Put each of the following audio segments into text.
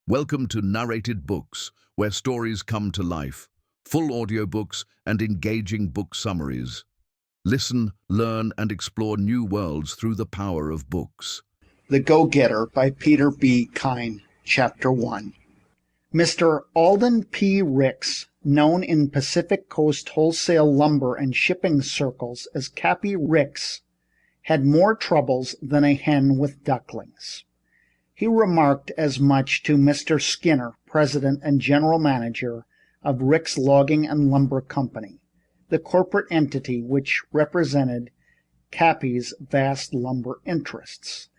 Welcome to Narrated Books, where stories come to life, full audiobooks and engaging book summaries. Listen, learn, and explore new worlds through the power of books. The Go-Getter by Peter B. Kyne, Chapter 1. Mr. Alden P. Ricks, known in Pacific Coast wholesale lumber and shipping circles as Cappy Ricks, had more troubles than a hen with ducklings. He remarked as much to Mr. Skinner, president and general manager of Ricks Logging and Lumber Company, the corporate entity which represented Cappy's vast lumber interests,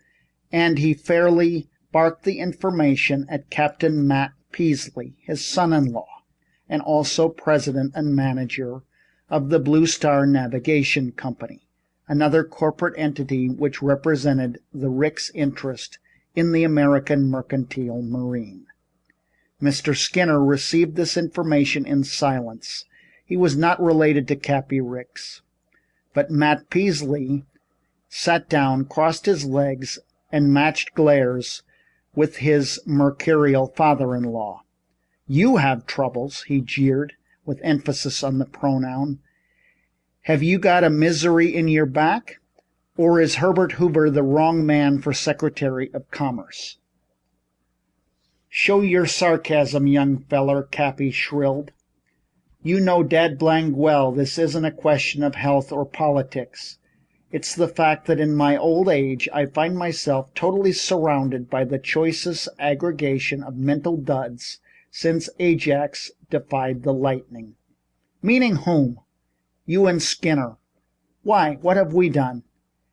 and he fairly barked the information at Captain Matt Peasley, his son-in-law, and also president and manager of the Blue Star Navigation Company, another corporate entity which represented the Ricks interest in the American Mercantile Marine. Mr. Skinner received this information in silence. He was not related to Cappy Ricks. But Matt Peasley sat down, crossed his legs, and matched glares with his mercurial father-in-law. "You have troubles," he jeered, with emphasis on the pronoun. "Have you got a misery in your back? Or is Herbert Hoover the wrong man for Secretary of Commerce?" "Show your sarcasm, young feller," Cappy shrilled. "You know dad-blank well this isn't a question of health or politics. It's the fact that in my old age I find myself totally surrounded by the choicest aggregation of mental duds since Ajax defied the lightning." "Meaning whom?" "You and Skinner." "Why, what have we done?"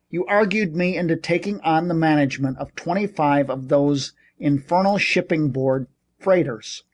"You argued me into taking on the management of 25 of those infernal shipping board freighters,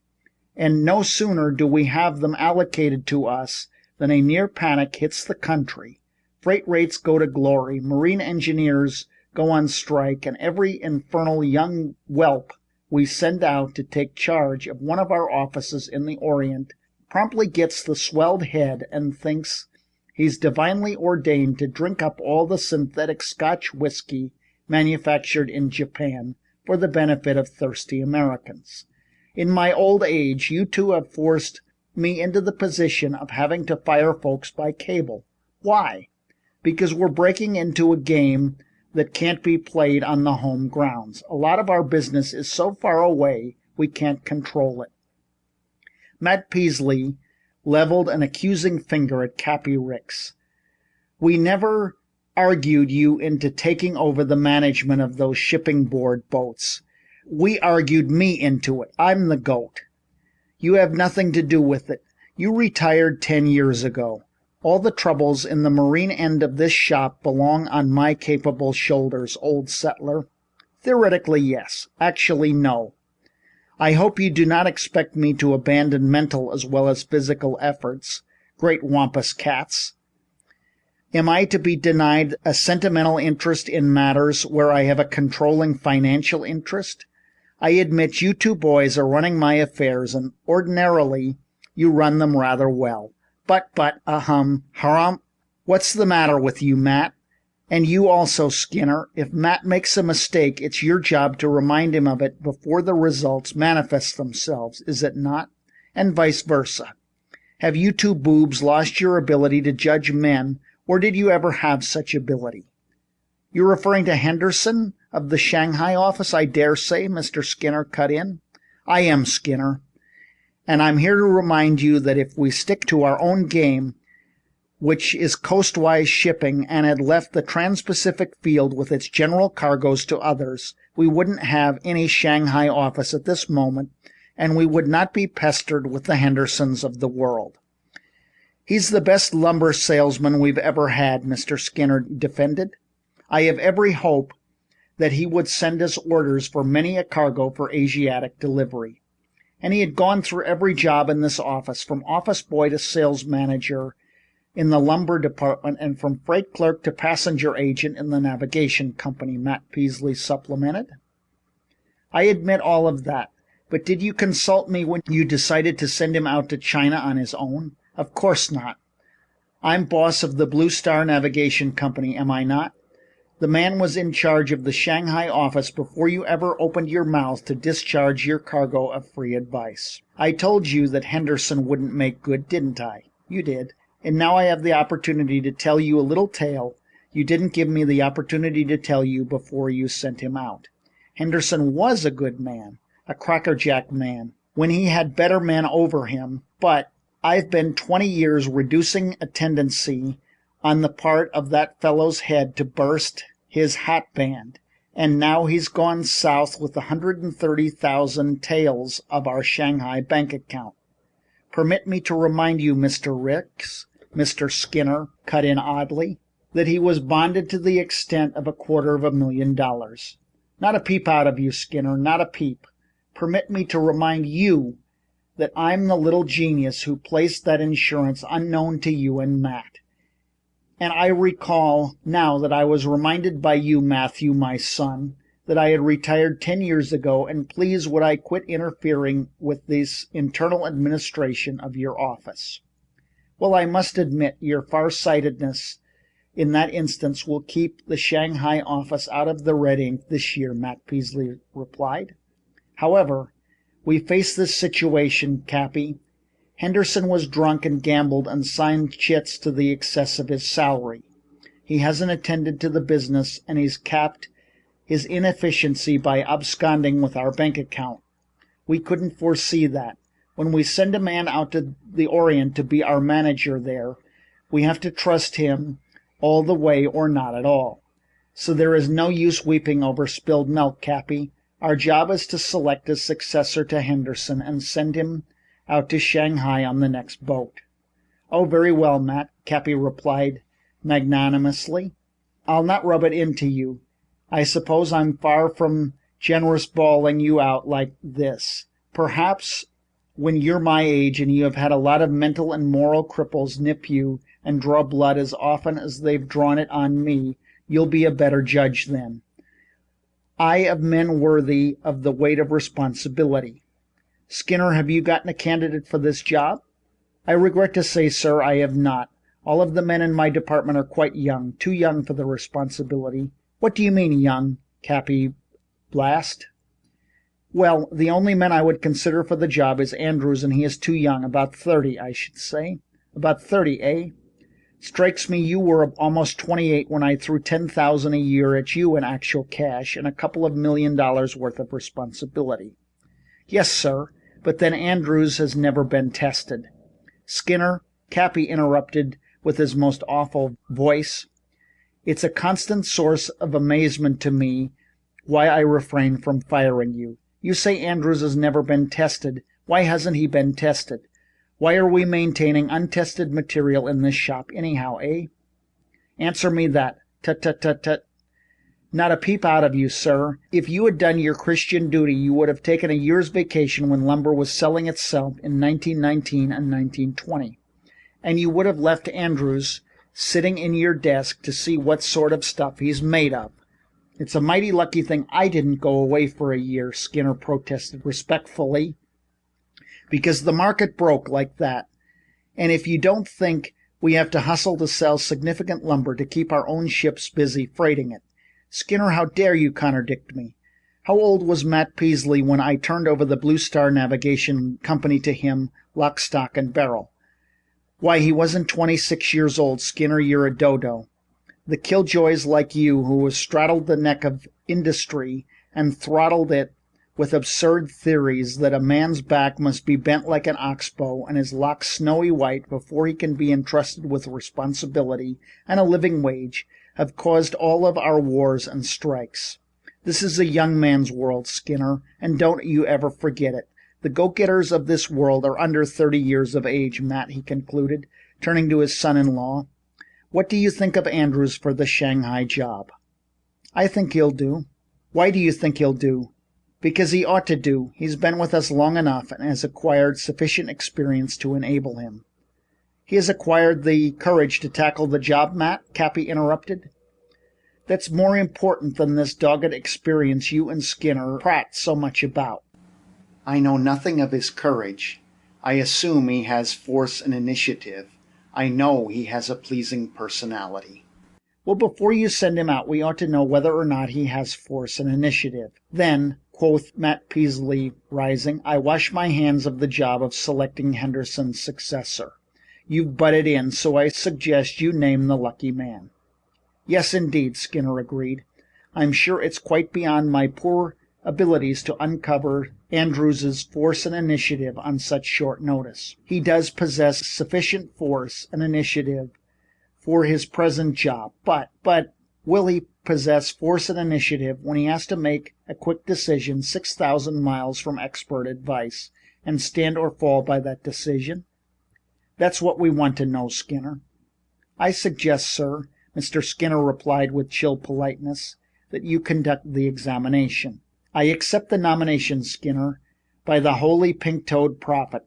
and no sooner do we have them allocated to us than a near panic hits the country. Freight rates go to glory, marine engineers go on strike, and every infernal young whelp we send out to take charge of one of our offices in the Orient promptly gets the swelled head and thinks he's divinely ordained to drink up all the synthetic Scotch whiskey manufactured in Japan for the benefit of thirsty Americans. In my old age, you two have forced me into the position of having to fire folks by cable. Why? Because we're breaking into a game that can't be played on the home grounds. A lot of our business is so far away we can't control it." Matt Peasley leveled an accusing finger at Cappy Ricks. "We never argued you into taking over the management of those shipping board boats. We argued me into it. I'm the goat. You have nothing to do with it. You retired 10 years ago. All the troubles in the marine end of this shop belong on my capable shoulders, old settler." "Theoretically, yes. Actually, no. I hope you do not expect me to abandon mental as well as physical efforts. Great wampus cats. Am I to be denied a sentimental interest in matters where I have a controlling financial interest? I admit you two boys are running my affairs, and ordinarily you run them rather well. But, harum. What's the matter with you, Matt? And you also, Skinner. If Matt makes a mistake, it's your job to remind him of it before the results manifest themselves, is it not? And vice versa. Have you two boobs lost your ability to judge men, or did you ever have such ability?" "You're referring to Henderson of the Shanghai office, I dare say," Mr. Skinner cut in. "I am, Skinner. And I'm here to remind you that if we stick to our own game, which is coastwise shipping, and had left the Trans-Pacific field with its general cargoes to others, we wouldn't have any Shanghai office at this moment, and we would not be pestered with the Hendersons of the world." "He's the best lumber salesman we've ever had," Mr. Skinner defended. "I have every hope that he would send us orders for many a cargo for Asiatic delivery. And he had gone through every job in this office, from office boy to sales manager in the lumber department, and from freight clerk to passenger agent in the navigation company," Matt Peasley supplemented. "I admit all of that. But did you consult me when you decided to send him out to China on his own? Of course not. I'm boss of the Blue Star Navigation Company, am I not? The man was in charge of the Shanghai office before you ever opened your mouth to discharge your cargo of free advice. I told you that Henderson wouldn't make good, didn't I? You did. And now I have the opportunity to tell you a little tale you didn't give me the opportunity to tell you before you sent him out. Henderson was a good man, a crackerjack man, when he had better men over him, but I've been 20 years reducing a tendency on the part of that fellow's head to burst his hat band, and now he's gone south with 130,000 taels of our Shanghai bank account. Permit me to remind you, Mr. Ricks, Mr. Skinner cut in oddly, that he was bonded to the extent of $250,000. Not a peep out of you, Skinner, not a peep. Permit me to remind you that I'm the little genius who placed that insurance unknown to you and Matt. And I recall now that I was reminded by you, Matthew, my son, that I had retired 10 years ago, and please would I quit interfering with this internal administration of your office. Well, I must admit your farsightedness in that instance will keep the Shanghai office out of the red ink this year, Matt Peasley replied. However, we face this situation, Cappy. Henderson was drunk and gambled and signed chits to the excess of his salary. He hasn't attended to the business, and he's capped his inefficiency by absconding with our bank account. We couldn't foresee that. When we send a man out to the Orient to be our manager there, we have to trust him all the way or not at all. So there is no use weeping over spilled milk, Cappy. Our job is to select a successor to Henderson and send him out to Shanghai on the next boat. Oh, very well, Matt, Cappy replied magnanimously. I'll not rub it into you. I suppose I'm far from generous bawling you out like this. Perhaps when you're my age and you have had a lot of mental and moral cripples nip you and draw blood as often as they've drawn it on me, you'll be a better judge then. I of men worthy of the weight of responsibility. Skinner, have you gotten a candidate for this job? I regret to say, sir, I have not. All of the men in my department are quite young, too young for the responsibility. What do you mean, young, Cappy Blast? Well, the only man I would consider for the job is Andrews, and he is too young, about 30, I should say. About 30, eh? Strikes me you were almost 28 when I threw $10,000 a year at you in actual cash and a couple of $1 million worth of responsibility. Yes, sir, but then Andrews has never been tested. Skinner, Cappy interrupted with his most awful voice. It's a constant source of amazement to me why I refrain from firing you. You say Andrews has never been tested. Why hasn't he been tested? Why are we maintaining untested material in this shop anyhow, eh? Answer me that. Tut, tut, tut, tut. Not a peep out of you, sir. If you had done your Christian duty, you would have taken a year's vacation when lumber was selling itself in 1919 and 1920. And you would have left Andrews sitting in your desk to see what sort of stuff he's made of. It's a mighty lucky thing I didn't go away for a year, Skinner protested respectfully, because the market broke like that. And if you don't think we have to hustle to sell significant lumber to keep our own ships busy freighting it. Skinner, how dare you contradict me? How old was Matt Peasley when I turned over the Blue Star Navigation Company to him, lock, stock, and barrel? Why, he wasn't 26 years old, Skinner, you're a dodo. The killjoys like you who have straddled the neck of industry and throttled it with absurd theories that a man's back must be bent like an oxbow and his locks snowy white before he can be entrusted with responsibility and a living wage have caused all of our wars and strikes. This is a young man's world, Skinner, and don't you ever forget it. The go-getters of this world are under 30 years of age, Matt, he concluded, turning to his son-in-law. What do you think of Andrews for the Shanghai job? I think he'll do. Why do you think he'll do? Because he ought to do. He's been with us long enough and has acquired sufficient experience to enable him. He has acquired the courage to tackle the job, Matt, Cappy interrupted. That's more important than this dogged experience you and Skinner prat so much about. I know nothing of his courage. I assume he has force and initiative. I know he has a pleasing personality. Well, before you send him out, we ought to know whether or not he has force and initiative. Then, quoth Matt Peasley, rising, I wash my hands of the job of selecting Henderson's successor. You've butted in, so I suggest you name the lucky man. Yes, indeed, Skinner agreed. I'm sure it's quite beyond my poor abilities to uncover Andrews's force and initiative on such short notice. He does possess sufficient force and initiative for his present job, but will he possess force and initiative when he has to make a quick decision 6,000 miles from expert advice and stand or fall by that decision? That's what we want to know, Skinner. I suggest, sir, Mr. Skinner replied with chill politeness, that you conduct the examination. I accept the nomination, Skinner, by the holy pink-toed prophet.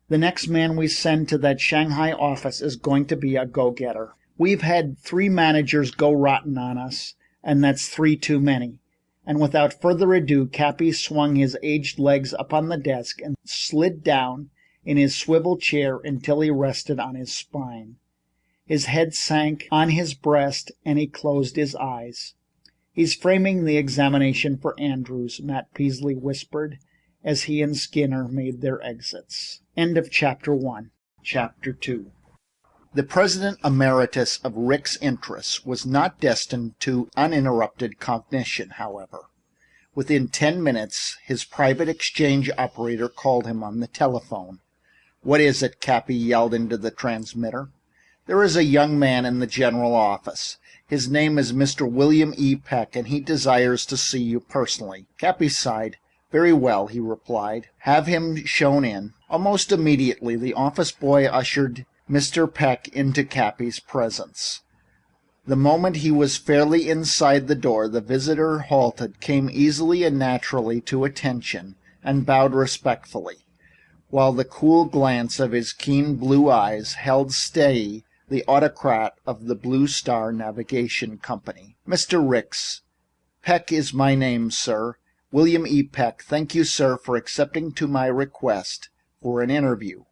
The next man we send to that Shanghai office is going to be a go-getter. We've had 3 managers go rotten on us, and that's 3 too many. And without further ado, Cappy swung his aged legs up on the desk and slid down in his swivel chair until he rested on his spine. His head sank on his breast and he closed his eyes. He's framing the examination for Andrews, Matt Peasley whispered as he and Skinner made their exits. End of Chapter 1. Chapter 2. The president emeritus of Rick's Interests was not destined to uninterrupted cognition, however. Within 10 minutes, his private exchange operator called him on the telephone. "What is it?" Cappy yelled into the transmitter. "There is a young man in the general office. His name is Mr. William E. Peck, and he desires to see you personally." Cappy sighed. "Very well," he replied. "Have him shown in." Almost immediately, the office boy ushered Mr. Peck into Cappy's presence. The moment he was fairly inside the door, the visitor halted, came easily and naturally to attention, and bowed respectfully, while the cool glance of his keen blue eyes held steady the autocrat of the Blue Star Navigation Company. "Mr. Ricks, Peck is my name, sir. William E. Peck. Thank you, sir, for accepting to my request for an interview."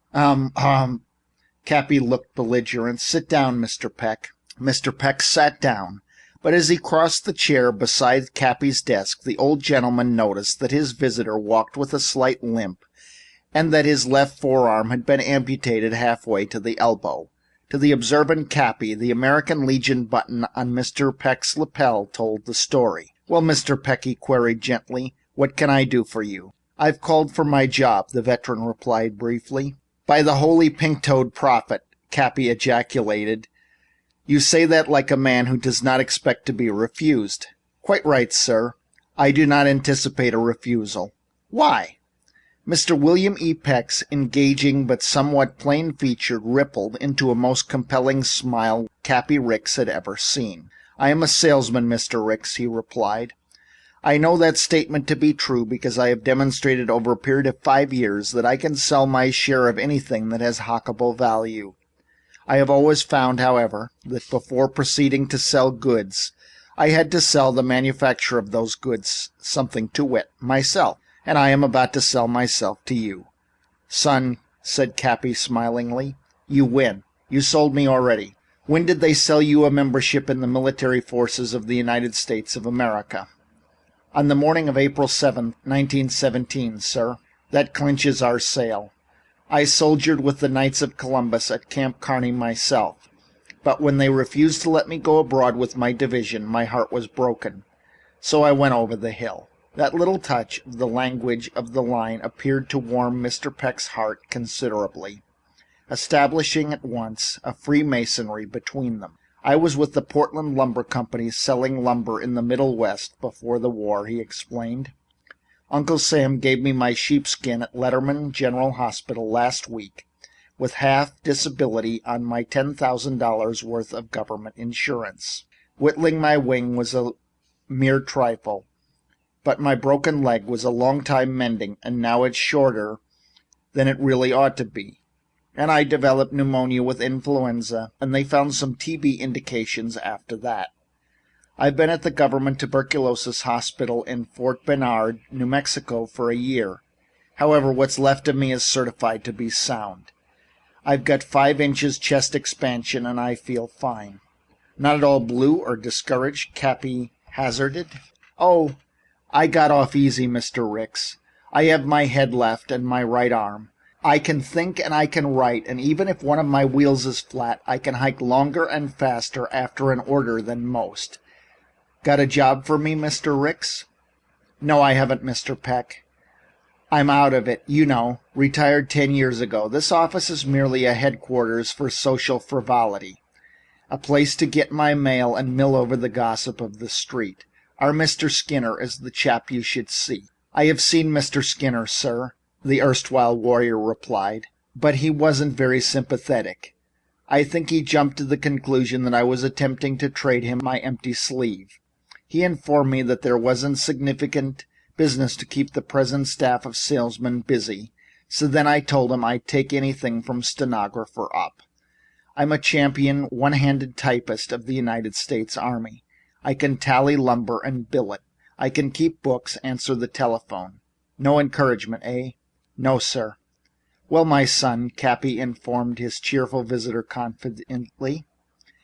Cappy looked belligerent. "Sit down, Mr. Peck." Mr. Peck sat down, but as he crossed the chair beside Cappy's desk, the old gentleman noticed that his visitor walked with a slight limp and that his left forearm had been amputated halfway to the elbow. To the observant Cappy, the American Legion button on Mr. Peck's lapel told the story. "Well, Mr. Peck," he queried gently, "what can I do for you?" "I've called for my job," the veteran replied briefly. "By the holy pink-toed prophet," Cappy ejaculated. "You say that like a man who does not expect to be refused." "Quite right, sir. I do not anticipate a refusal." "Why?" Mr. William E. Peck's engaging but somewhat plain-featured rippled into a most compelling smile Cappy Ricks had ever seen. "I am a salesman, Mr. Ricks," he replied. "I know that statement to be true because I have demonstrated over a period of 5 years that I can sell my share of anything that has hockable value. I have always found, however, that before proceeding to sell goods, I had to sell the manufacturer of those goods, something to wit, myself, and I am about to sell myself to you." "Son," said Cappy smilingly, "you win. You sold me already. When did they sell you a membership in the military forces of the United States of America?" "On the morning of April 7th, 1917, sir." "That clinches our sale. I soldiered with the Knights of Columbus at Camp Kearny myself, but when they refused to let me go abroad with my division, my heart was broken. So I went over the hill." That little touch of the language of the line appeared to warm Mr. Peck's heart considerably, establishing at once a freemasonry between them. "I was with the Portland Lumber Company selling lumber in the Middle West before the war," he explained. "Uncle Sam gave me my sheepskin at Letterman General Hospital last week, with half disability on my $10,000 worth of government insurance. Whittling my wing was a mere trifle, but my broken leg was a long time mending, and now it's shorter than it really ought to be. And I developed pneumonia with influenza, and they found some TB indications after that. I've been at the government tuberculosis hospital in Fort Bernard, New Mexico for a year. However, what's left of me is certified to be sound. I've got 5 inches chest expansion, and I feel fine." Not at all blue or discouraged, Cappy hazarded. "Oh, I got off easy, Mr. Ricks. I have my head left and my right arm. I can think and I can write, and even if one of my wheels is flat, I can hike longer and faster after an order than most. Got a job for me, Mr. Ricks?" "No, I haven't, Mr. Peck. I'm out of it, you know. Retired 10 years ago. This office is merely a headquarters for social frivolity. A place to get my mail and mill over the gossip of the street. Our Mr. Skinner is the chap you should see." "I have seen Mr. Skinner, sir," the erstwhile warrior replied, "but he wasn't very sympathetic. I think he jumped to the conclusion that I was attempting to trade him my empty sleeve. He informed me that there wasn't significant business to keep the present staff of salesmen busy, so then I told him I'd take anything from stenographer up. I'm a champion one-handed typist of the United States Army. I can tally lumber and bill it. I can keep books, answer the telephone. No encouragement, eh?" "No, sir." "Well, my son," Cappy informed his cheerful visitor confidently,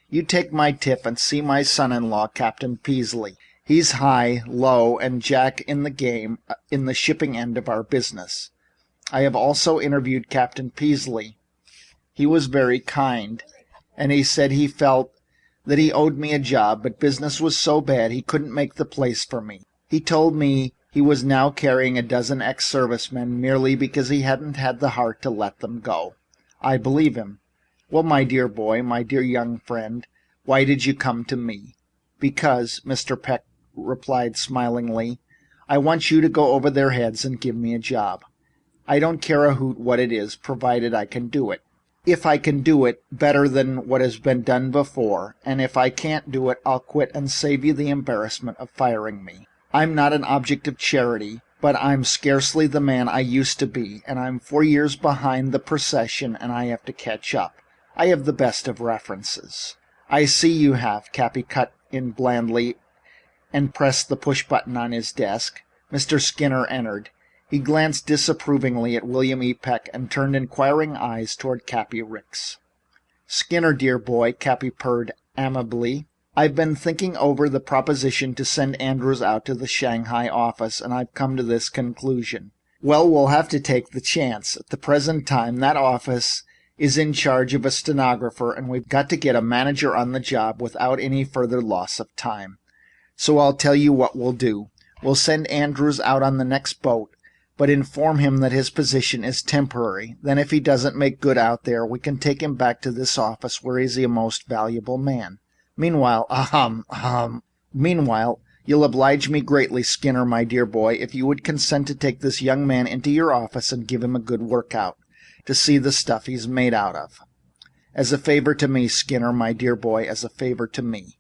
"you take my tip and see my son-in-law, Captain Peasley. He's high, low, and jack in the game in the shipping end of our business. I have also interviewed Captain Peasley. He was very kind, and he said he felt that he owed me a job, but business was so bad he couldn't make the place for me. He told me he was now carrying a dozen ex-servicemen merely because he hadn't had the heart to let them go. I believe him. Well, my dear boy, my dear young friend, why did you come to me?" "Because," Mr. Peck replied smilingly, "I want you to go over their heads and give me a job. I don't care a hoot what it is, provided I can do it. If I can do it better than what has been done before, and if I can't do it, I'll quit and save you the embarrassment of firing me. I'm not an object of charity, but I'm scarcely the man I used to be, and I'm 4 years behind the procession, and I have to catch up. I have the best of references." "I see you have," Cappy cut in blandly and pressed the push button on his desk. Mr. Skinner entered. He glanced disapprovingly at William E. Peck and turned inquiring eyes toward Cappy Ricks. "Skinner, dear boy," Cappy purred amiably, "I've been thinking over the proposition to send Andrews out to the Shanghai office, and I've come to this conclusion. Well, we'll have to take the chance. At the present time, that office is in charge of a stenographer, and we've got to get a manager on the job without any further loss of time. So I'll tell you what we'll do. We'll send Andrews out on the next boat, but inform him that his position is temporary. Then if he doesn't make good out there, we can take him back to this office where he's a most valuable man. Meanwhile, you'll oblige me greatly, Skinner, my dear boy, if you would consent to take this young man into your office and give him a good workout, to see the stuff he's made out of. As a favor to me, Skinner, my dear boy, as a favor to me."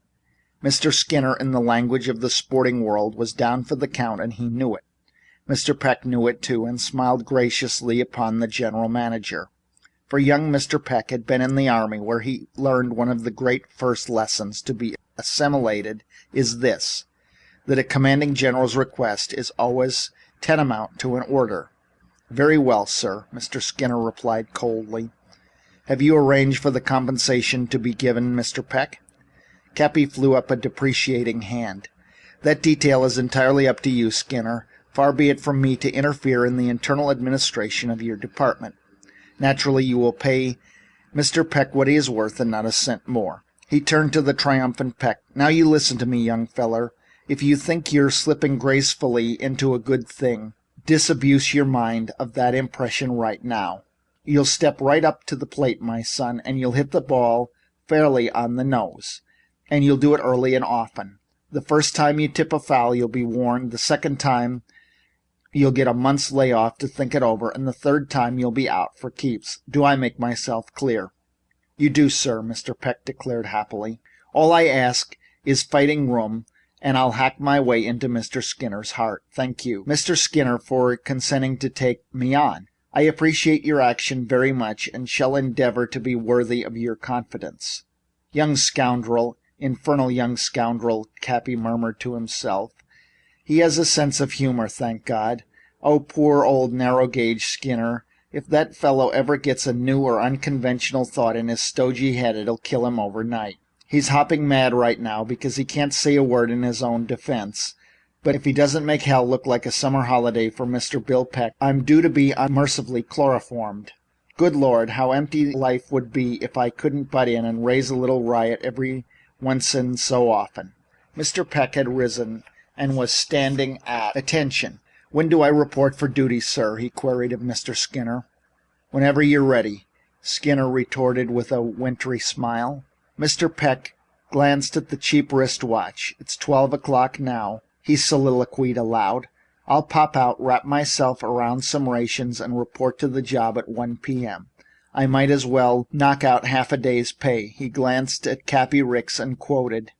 Mr. Skinner, in the language of the sporting world, was down for the count, and he knew it. Mr. Peck knew it too, and smiled graciously upon the general manager. For young Mr. Peck had been in the army, where he learned one of the great first lessons to be assimilated is this, that a commanding general's request is always tantamount to an order. "Very well, sir," Mr. Skinner replied coldly. "Have you arranged for the compensation to be given, Mr. Peck?" Cappy flew up a deprecating hand. "That detail is entirely up to you, Skinner. Far be it from me to interfere in the internal administration of your department. Naturally, you will pay Mr. Peck what he is worth and not a cent more." He turned to the triumphant Peck. "Now you listen to me, young feller. If you think you're slipping gracefully into a good thing, disabuse your mind of that impression right now. You'll step right up to the plate, my son, and you'll hit the ball fairly on the nose. And you'll do it early and often. The first time you tip a foul, you'll be warned. The second time, you'll get a month's layoff to think it over, and the third time you'll be out for keeps. Do I make myself clear?" "You do, sir," Mr. Peck declared happily. "All I ask is fighting room, and I'll hack my way into Mr. Skinner's heart. Thank you, Mr. Skinner, for consenting to take me on. I appreciate your action very much and shall endeavor to be worthy of your confidence." "Young scoundrel, infernal young scoundrel," Cappy murmured to himself. "He has a sense of humor, thank God. Oh, poor old narrow-gauge Skinner. If that fellow ever gets a new or unconventional thought in his stodgy head, it'll kill him overnight." He's hopping mad right now because he can't say a word in his own defense. But if he doesn't make hell look like a summer holiday for Mr. Bill Peck, I'm due to be unmercifully chloroformed. Good Lord, how empty life would be if I couldn't butt in and raise a little riot every once in so often. Mr. Peck had risen and was standing at attention. "When do I report for duty, sir?" he queried of Mr. Skinner. "Whenever you're ready," Skinner retorted with a wintry smile. Mr. Peck glanced at the cheap wrist watch. "It's 12 o'clock now," he soliloquized aloud. "I'll pop out, wrap myself around some rations, and report to the job at 1 p.m. I might as well knock out half a day's pay." He glanced at Cappy Ricks and quoted,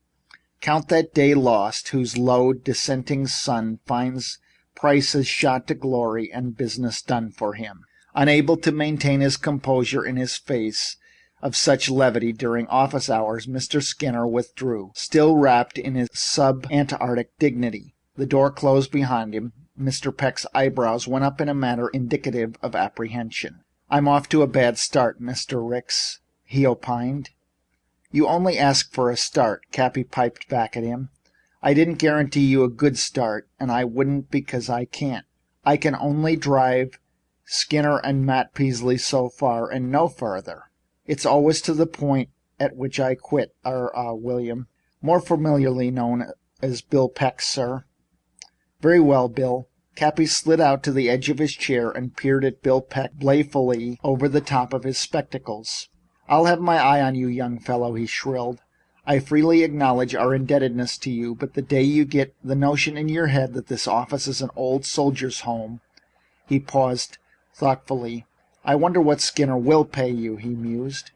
"Count that day lost whose low, dissenting sun finds prices shot to glory and business done for him." Unable to maintain his composure in his face of such levity during office hours, Mr. Skinner withdrew, still wrapped in his sub-Antarctic dignity. The door closed behind him. Mr. Peck's eyebrows went up in a manner indicative of apprehension. "I'm off to a bad start, Mr. Ricks," he opined. "You only ask for a start," Cappy piped back at him. "I didn't guarantee you a good start, and I wouldn't because I can't. I can only drive Skinner and Matt Peasley so far and no farther. It's always to the point at which I quit, William, more familiarly known as Bill Peck, sir." "Very well, Bill." Cappy slid out to the edge of his chair and peered at Bill Peck balefully over the top of his spectacles. "I'll have my eye on you, young fellow," he shrilled. "I freely acknowledge our indebtedness to you, but the day you get the notion in your head that this office is an old soldier's home—" He paused thoughtfully. "I wonder what Skinner will pay you," he mused.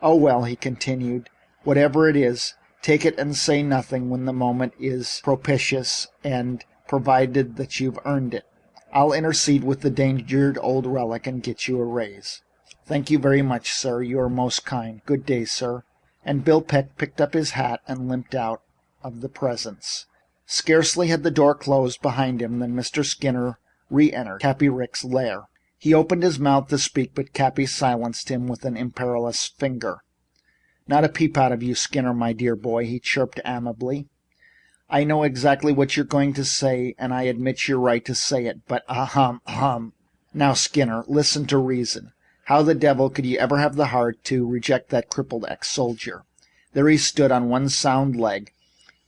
"Oh, well," he continued, "whatever it is, take it and say nothing when the moment is propitious, and provided that you've earned it, I'll intercede with the endangered old relic and get you a raise." "Thank you very much, sir. You are most kind. Good day, sir." And Bill Peck picked up his hat and limped out of the presence. Scarcely had the door closed behind him than Mr. Skinner re-entered Cappy Ricks' lair. He opened his mouth to speak, but Cappy silenced him with an imperious finger. "Not a peep out of you, Skinner, my dear boy," he chirped amiably. "I know exactly what you're going to say, and I admit you're right to say it, but ahem. Now, Skinner, listen to reason. How the devil could you ever have the heart to reject that crippled ex-soldier?" There he stood on one sound leg,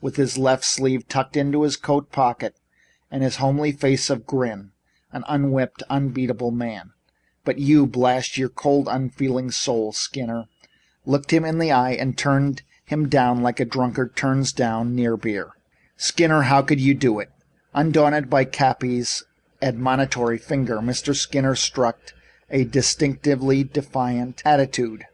with his left sleeve tucked into his coat pocket and his homely face of grin, an unwhipped, unbeatable man. But you, blast your cold, unfeeling soul, Skinner, looked him in the eye and turned him down like a drunkard turns down near beer. "Skinner, how could you do it?" Undaunted by Cappy's admonitory finger, Mr. Skinner struck a distinctively defiant attitude.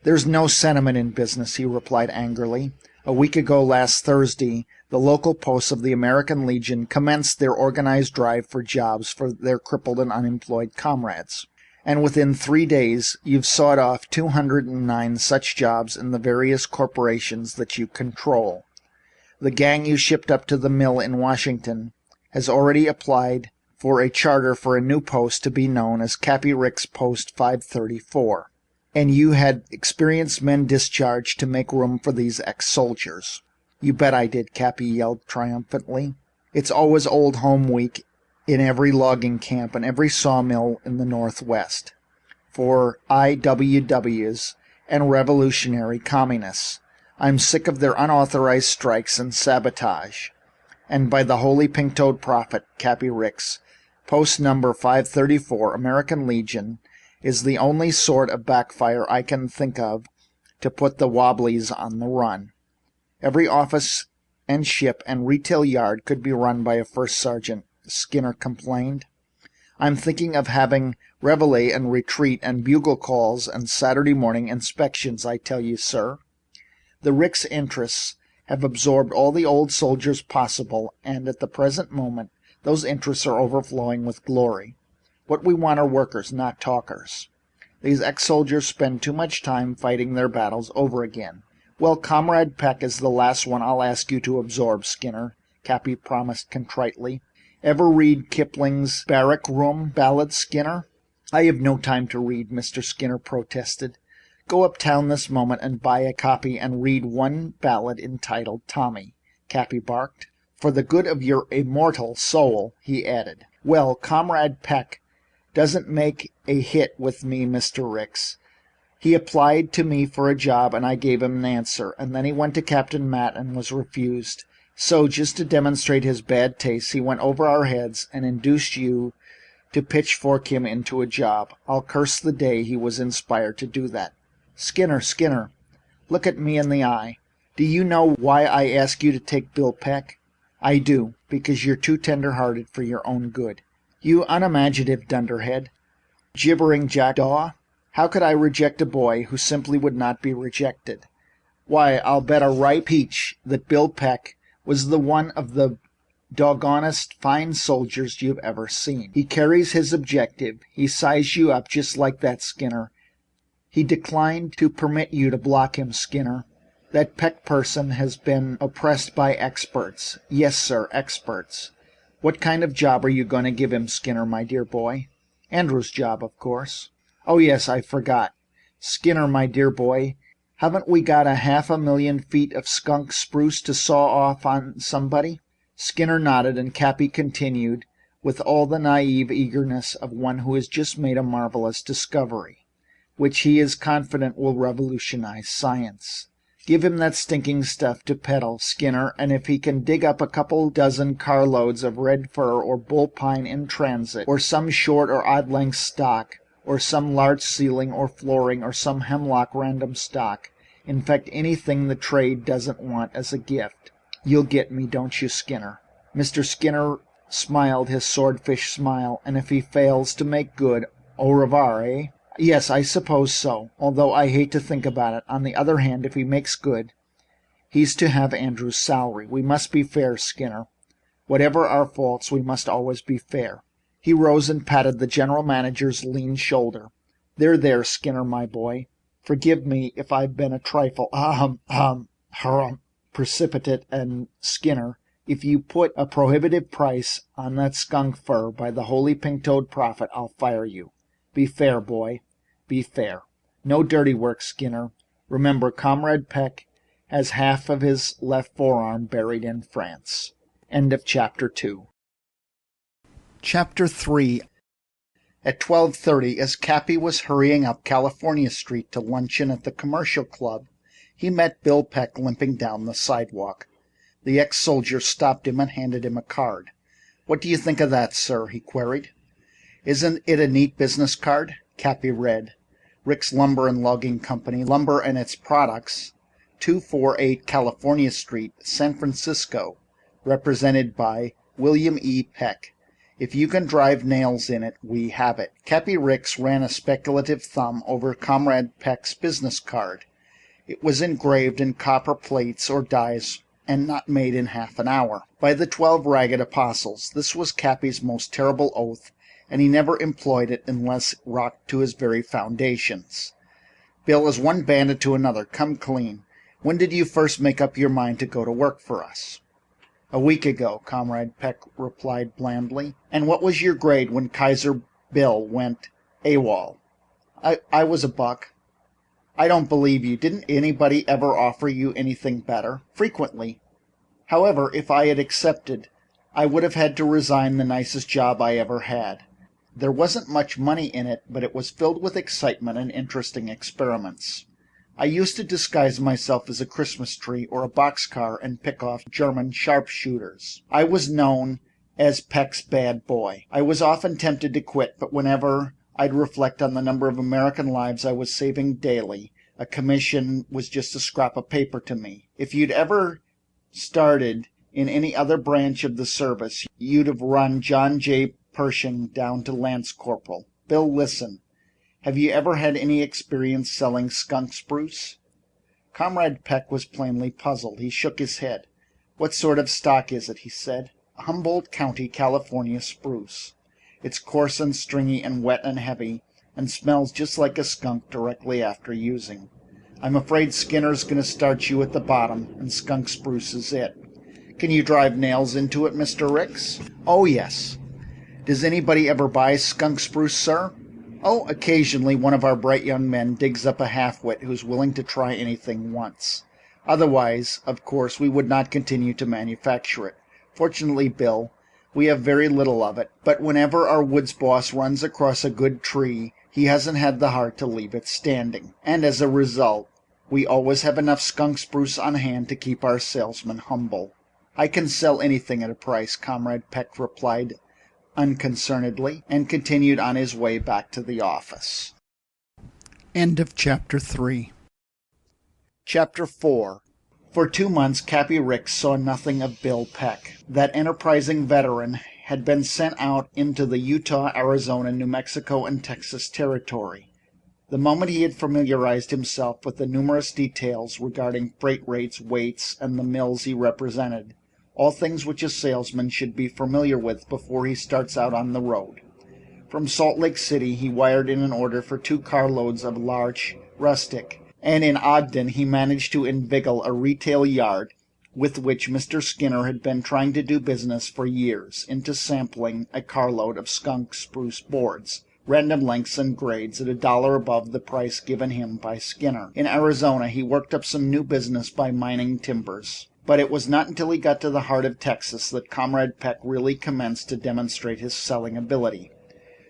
"There's no sentiment in business," he replied angrily. "A week ago last Thursday, the local posts of the American Legion commenced their organized drive for jobs for their crippled and unemployed comrades. And within 3 days, you've sawed off 209 such jobs in the various corporations that you control. The gang you shipped up to the mill in Washington has already applied for a charter for a new post to be known as Cappy Ricks Post 534. And you had experienced men discharged to make room for these ex-soldiers." "You bet I did," Cappy yelled triumphantly. "It's always Old Home Week in every logging camp and every sawmill in the Northwest for IWWs and revolutionary communists. I'm sick of their unauthorized strikes and sabotage. And by the holy pink-toed prophet, Cappy Ricks, post number 534, American Legion, is the only sort of backfire I can think of to put the wobblies on the run. Every office and ship and retail yard could be run by a first sergeant," Skinner complained. "I'm thinking of having reveille and retreat and bugle calls and Saturday morning inspections, I tell you, sir. The Ricks interests have absorbed all the old soldiers possible, and at the present moment those interests are overflowing with glory. What we want are workers, not talkers. These ex-soldiers spend too much time fighting their battles over again." "Well, Comrade Peck is the last one I'll ask you to absorb, Skinner," Cappy promised contritely. "Ever read Kipling's Barrack Room Ballad, Skinner?" "I have no time to read," Mr. Skinner protested. Go uptown this moment and buy a copy and read one ballad entitled Tommy," Cappy barked. "For the good of your immortal soul," he added. "Well, Comrade Peck doesn't make a hit with me, Mr. Ricks. He applied to me for a job and I gave him an answer, and then he went to Captain Matt and was refused. So, just to demonstrate his bad taste, he went over our heads and induced you to pitchfork him into a job. I'll curse the day he was inspired to do that. Skinner, look at me in the eye. Do you know why I ask you to take Bill Peck? I do, because you're too tender-hearted for your own good. You unimaginative dunderhead, gibbering jackdaw. How could I reject a boy who simply would not be rejected? Why, I'll bet a ripe peach that Bill Peck was the one of the doggonest fine soldiers you've ever seen. He carries his objective. He sized you up just like that, Skinner. He declined to permit you to block him, Skinner. That Peck person has been oppressed by experts. Yes, sir, experts. What kind of job are you going to give him, Skinner, my dear boy? Andrew's job, of course. Oh, yes, I forgot. Skinner, my dear boy, haven't we got 500,000 feet of skunk spruce to saw off on somebody? Skinner nodded, and Cappy continued with all the naive eagerness of one who has just made a marvelous discovery, which he is confident will revolutionize science. Give him that stinking stuff to peddle, Skinner, and if he can dig up a couple dozen carloads of red fir or bull pine in transit, or some short or odd length stock, or some larch ceiling or flooring, or some hemlock random stock, in fact anything the trade doesn't want as a gift, you'll get me, don't you, Skinner? Mr. Skinner smiled his swordfish smile, and if he fails to make good, au revoir, eh? Yes, I suppose so, although I hate to think about it. On the other hand, if he makes good, he's to have Andrew's salary. We must be fair, Skinner. Whatever our faults, we must always be fair. He rose and patted the general manager's lean shoulder. There, Skinner, my boy. Forgive me if I've been a trifle, precipitate, and Skinner, if you put a prohibitive price on that skunk fur, by the holy pink-toed prophet, I'll fire you. Be fair, boy. Be fair. No dirty work, Skinner. Remember, Comrade Peck has half of his left forearm buried in France. End of chapter 2. Chapter 3. At 12:30, as Cappy was hurrying up California Street to luncheon at the Commercial Club, he met Bill Peck limping down the sidewalk. The ex-soldier stopped him and handed him a card. "What do you think of that, sir?" he queried. "Isn't it a neat business card?" Cappy read. Rick's Lumber and Logging Company, Lumber and its Products, 248 California Street, San Francisco, represented by William E. Peck. If you can drive nails in it, we have it. Cappy Ricks ran a speculative thumb over Comrade Peck's business card. It was engraved in copper plates or dies and not made in half an hour. By the 12 Ragged Apostles, this was Cappy's most terrible oath, and he never employed it unless rocked to his very foundations. "Bill, as one bandit to another, come clean. When did you first make up your mind to go to work for us?" "A week ago," Comrade Peck replied blandly. "And what was your grade when Kaiser Bill went AWOL?" I was a buck." "I don't believe you. Didn't anybody ever offer you anything better?" "Frequently. However, if I had accepted, I would have had to resign the nicest job I ever had. There wasn't much money in it, but it was filled with excitement and interesting experiments. I used to disguise myself as a Christmas tree or a boxcar and pick off German sharpshooters. I was known as Peck's bad boy. I was often tempted to quit, but whenever I'd reflect on the number of American lives I was saving daily, a commission was just a scrap of paper to me. If you'd ever started in any other branch of the service, you'd have run John J. Pershing down to Lance Corporal. Bill, listen. Have you ever had any experience selling skunk spruce?" Comrade Peck was plainly puzzled. He shook his head. "What sort of stock is it?" he said. "Humboldt County, California spruce. It's coarse and stringy and wet and heavy and smells just like a skunk directly after using. I'm afraid Skinner's going to start you at the bottom, and skunk spruce is it. Can you drive nails into it, Mr. Ricks?" "Oh, yes." "Does anybody ever buy skunk spruce, sir?" Oh, occasionally one of our bright young men digs up a half-wit who's willing to try anything once. Otherwise, of course, we would not continue to manufacture it. Fortunately, Bill, we have very little of it, but whenever our woods boss runs across a good tree, he hasn't had the heart to leave it standing. And as a result, we always have enough skunk spruce on hand to keep our salesmen humble. I can sell anything at a price, Comrade Peck replied unconcernedly, and continued on his way back to the office. End of Chapter 3. Chapter 4. For 2 months, Cappy Ricks saw nothing of Bill Peck. That enterprising veteran had been sent out into the Utah, Arizona, New Mexico, and Texas territory. The moment he had familiarized himself with the numerous details regarding freight rates, weights, and the mills he represented, all things which a salesman should be familiar with before he starts out on the road. From Salt Lake City he wired in an order for 2 carloads of larch rustic, and in Ogden he managed to inveigle a retail yard with which Mr. Skinner had been trying to do business for years into sampling a carload of skunk spruce boards, random lengths and grades, at $1 above the price given him by Skinner. In Arizona he worked up some new business by mining timbers. But it was not until he got to the heart of Texas that Comrade Peck really commenced to demonstrate his selling ability.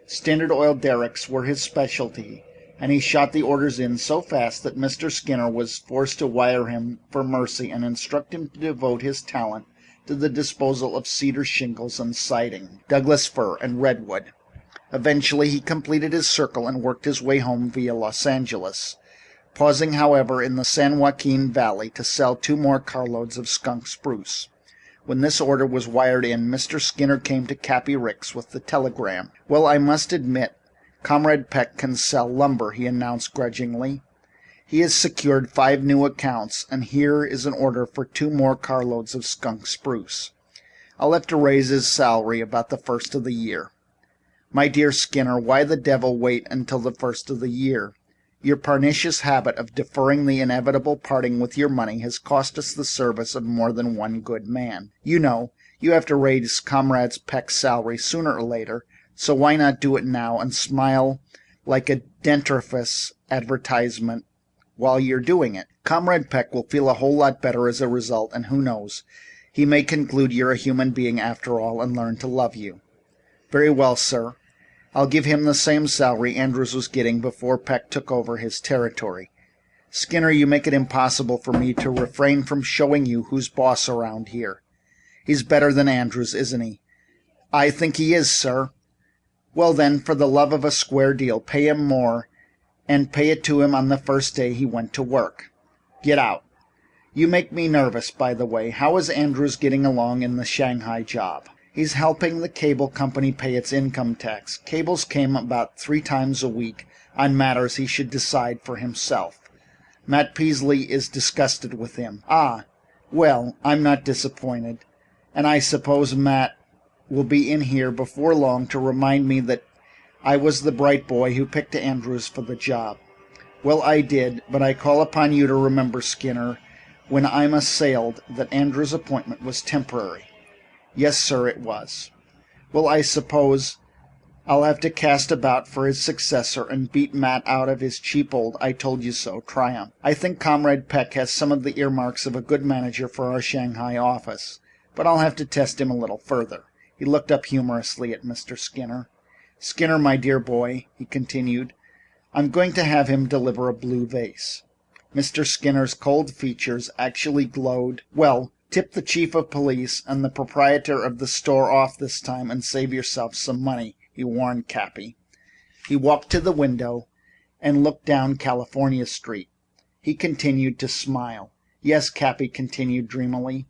Standard Oil derricks were his specialty, and he shot the orders in so fast that Mr. Skinner was forced to wire him for mercy and instruct him to devote his talent to the disposal of cedar shingles and siding, Douglas fir and redwood. Eventually he completed his circle and worked his way home via Los Angeles, pausing, however, in the San Joaquin Valley to sell 2 more carloads of skunk spruce. When this order was wired in, Mr. Skinner came to Cappy Ricks with the telegram. "Well, I must admit, Comrade Peck can sell lumber," he announced grudgingly. "He has secured 5 new accounts, and here is an order for 2 more carloads of skunk spruce. I'll have to raise his salary about the first of the year." "My dear Skinner, why the devil wait until the first of the year? Your pernicious habit of deferring the inevitable parting with your money has cost us the service of more than one good man. You know, you have to raise Comrade Peck's salary sooner or later, so why not do it now and smile like a dentifrice advertisement while you're doing it? Comrade Peck will feel a whole lot better as a result, and who knows, he may conclude you're a human being after all and learn to love you." "Very well, sir. I'll give him the same salary Andrews was getting before Peck took over his territory." "Skinner, you make it impossible for me to refrain from showing you who's boss around here." "He's better than Andrews, isn't he?" "I think he is, sir." "Well, then, for the love of a square deal, pay him more, and pay it to him on the first day he went to work. Get out. You make me nervous, by the way. How is Andrews getting along in the Shanghai job?" "He's helping the cable company pay its income tax. Cables came about 3 times a week on matters he should decide for himself. Matt Peasley is disgusted with him." "Ah, well, I'm not disappointed. And I suppose Matt will be in here before long to remind me that I was the bright boy who picked Andrews for the job." "Well, I did, but I call upon you to remember, Skinner, when I'm assailed, that Andrews' appointment was temporary." "Yes, sir, it was." "Well, I suppose I'll have to cast about for his successor and beat Matt out of his cheap old 'I told you so' triumph. I think Comrade Peck has some of the earmarks of a good manager for our Shanghai office, but I'll have to test him a little further." He looked up humorously at Mr. Skinner. "Skinner, my dear boy," he continued, "I'm going to have him deliver a blue vase." Mr. Skinner's cold features actually glowed. "Well, tip the chief of police and the proprietor of the store off this time and save yourself some money," he warned Cappy. He walked to the window and looked down California Street. He continued to smile. "Yes," Cappy continued dreamily,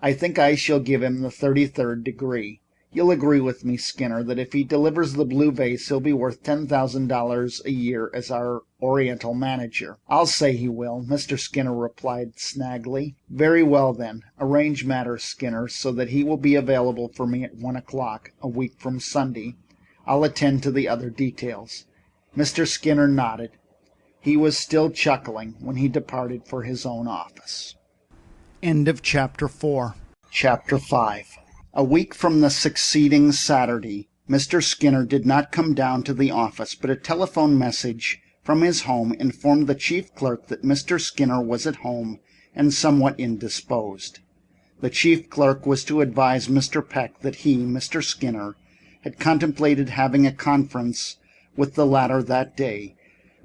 "I think I shall give him the 33rd degree. You'll agree with me, Skinner, that if he delivers the blue vase he'll be worth $10,000 a year as our Oriental manager." "I'll say he will," Mr. Skinner replied snaggily. "Very well, then. Arrange matters, Skinner, so that he will be available for me at 1 o'clock a week from Sunday. I'll attend to the other details." Mr. Skinner nodded. He was still chuckling when he departed for his own office. End of Chapter 4. Chapter 5. A week from the succeeding Saturday, Mr. Skinner did not come down to the office, but a telephone message from his home informed the chief clerk that Mr. Skinner was at home and somewhat indisposed. The chief clerk was to advise Mr. Peck that he, Mr. Skinner, had contemplated having a conference with the latter that day,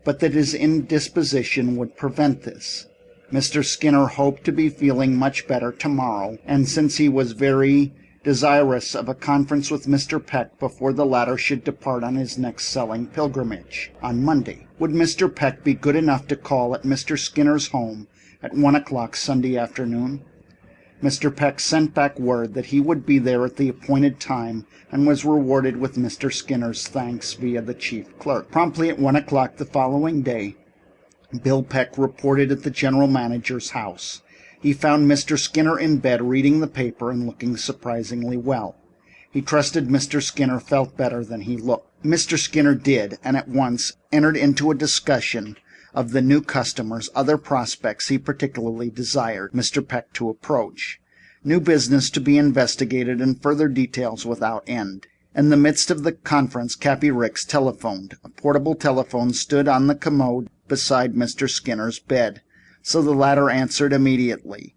but that his indisposition would prevent this. Mr. Skinner hoped to be feeling much better tomorrow, and since he was very desirous of a conference with Mr. Peck before the latter should depart on his next selling pilgrimage on Monday, would Mr. Peck be good enough to call at Mr. Skinner's home at 1 o'clock Sunday afternoon? Mr. Peck sent back word that he would be there at the appointed time and was rewarded with Mr. Skinner's thanks via the chief clerk. Promptly at 1 o'clock the following day, Bill Peck reported at the general manager's house. He found Mr. Skinner in bed reading the paper and looking surprisingly well. He trusted Mr. Skinner felt better than he looked. Mr. Skinner did, and at once entered into a discussion of the new customers, other prospects he particularly desired Mr. Peck to approach, new business to be investigated, and further details without end. In the midst of the conference, Cappy Ricks telephoned. A portable telephone stood on the commode beside Mr. Skinner's bed, so the latter answered immediately.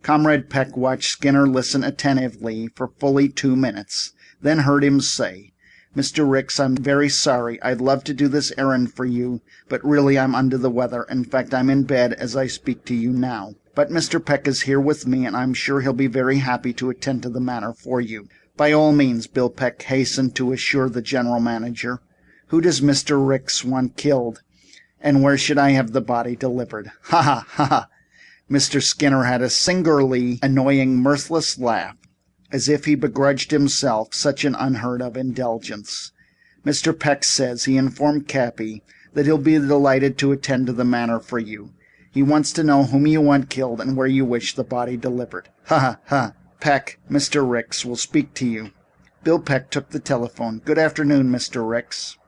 Comrade Peck watched Skinner listen attentively for fully 2 minutes, then heard him say, "Mr. Ricks, I'm very sorry. I'd love to do this errand for you, but really I'm under the weather. In fact, I'm in bed as I speak to you now. But Mr. Peck is here with me, and I'm sure he'll be very happy to attend to the matter for you." "By all means," Bill Peck hastened to assure the general manager. "Who does Mr. Ricks want killed, and where should I have the body delivered?" "Ha ha ha ha!" Mr. Skinner had a singularly annoying, mirthless laugh, as if he begrudged himself such an unheard of indulgence. "Mr. Peck says," he informed Cappy, "that he'll be delighted to attend to the matter for you. He wants to know whom you want killed and where you wish the body delivered." "Ha ha ha! Peck, Mr. Ricks will speak to you." Bill Peck took the telephone. "Good afternoon, Mr. Ricks."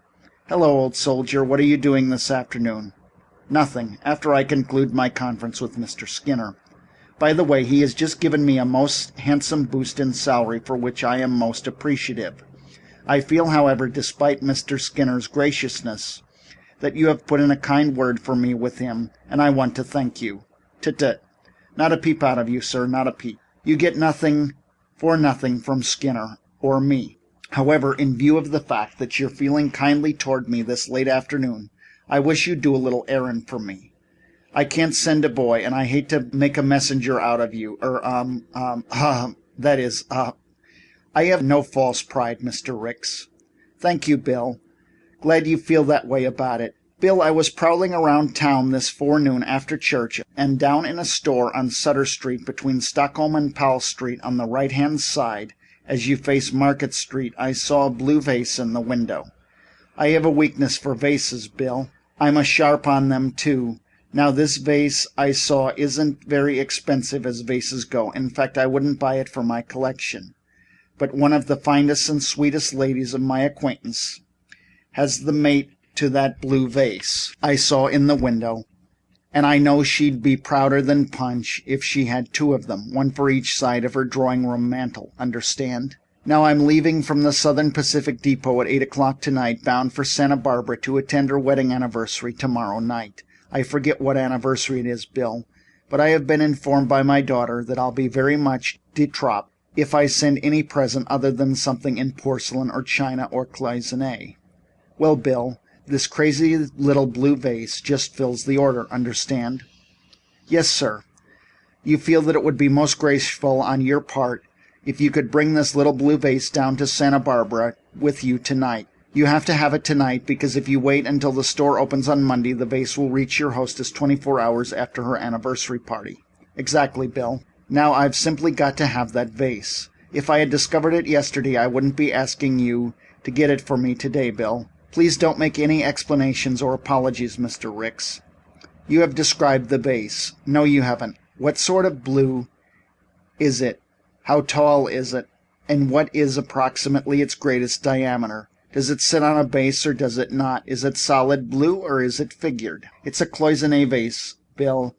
"Hello, old soldier. What are you doing this afternoon?" "Nothing, after I conclude my conference with Mr. Skinner. By the way, he has just given me a most handsome boost in salary for which I am most appreciative. I feel, however, despite Mr. Skinner's graciousness, that you have put in a kind word for me with him, and I want to thank you." "Tut-tut. Not a peep out of you, sir, not a peep. You get nothing for nothing from Skinner or me. However, in view of the fact that you're feeling kindly toward me this late afternoon, I wish you'd do a little errand for me. I can't send a boy, and I hate to make a messenger out of you, I have no false pride, Mr. Ricks." "Thank you, Bill. Glad you feel that way about it. Bill, I was prowling around town this forenoon after church, and down in a store on Sutter Street between Stockholm and Powell Street on the right-hand side, as you face Market Street, I saw a blue vase in the window. I have a weakness for vases, Bill. I'm a sharp on them, too. Now, this vase I saw isn't very expensive as vases go. In fact, I wouldn't buy it for my collection. But one of the finest and sweetest ladies of my acquaintance has the mate to that blue vase I saw in the window, and I know she'd be prouder than Punch if she had 2 of them, one for each side of her drawing room mantel. Understand? Now, I'm leaving from the Southern Pacific Depot at 8 o'clock tonight, bound for Santa Barbara to attend her wedding anniversary tomorrow night. I forget what anniversary it is, Bill, but I have been informed by my daughter that I'll be very much de trop if I send any present other than something in porcelain or china or cloisonne. Well, Bill, this crazy little blue vase just fills the order, understand?" "Yes, sir. You feel that it would be most graceful on your part if you could bring this little blue vase down to Santa Barbara with you tonight. You have to have it tonight because if you wait until the store opens on Monday, the vase will reach your hostess 24 hours after her anniversary party." "Exactly, Bill. Now, I've simply got to have that vase. If I had discovered it yesterday, I wouldn't be asking you to get it for me today, Bill. Please don't make any explanations or apologies, Mr. Ricks. You have described the vase. No, you haven't. What sort of blue is it? How tall is it? And what is approximately its greatest diameter? Does it sit on a base or does it not? Is it solid blue or is it figured?" "It's a cloisonne vase, Bill.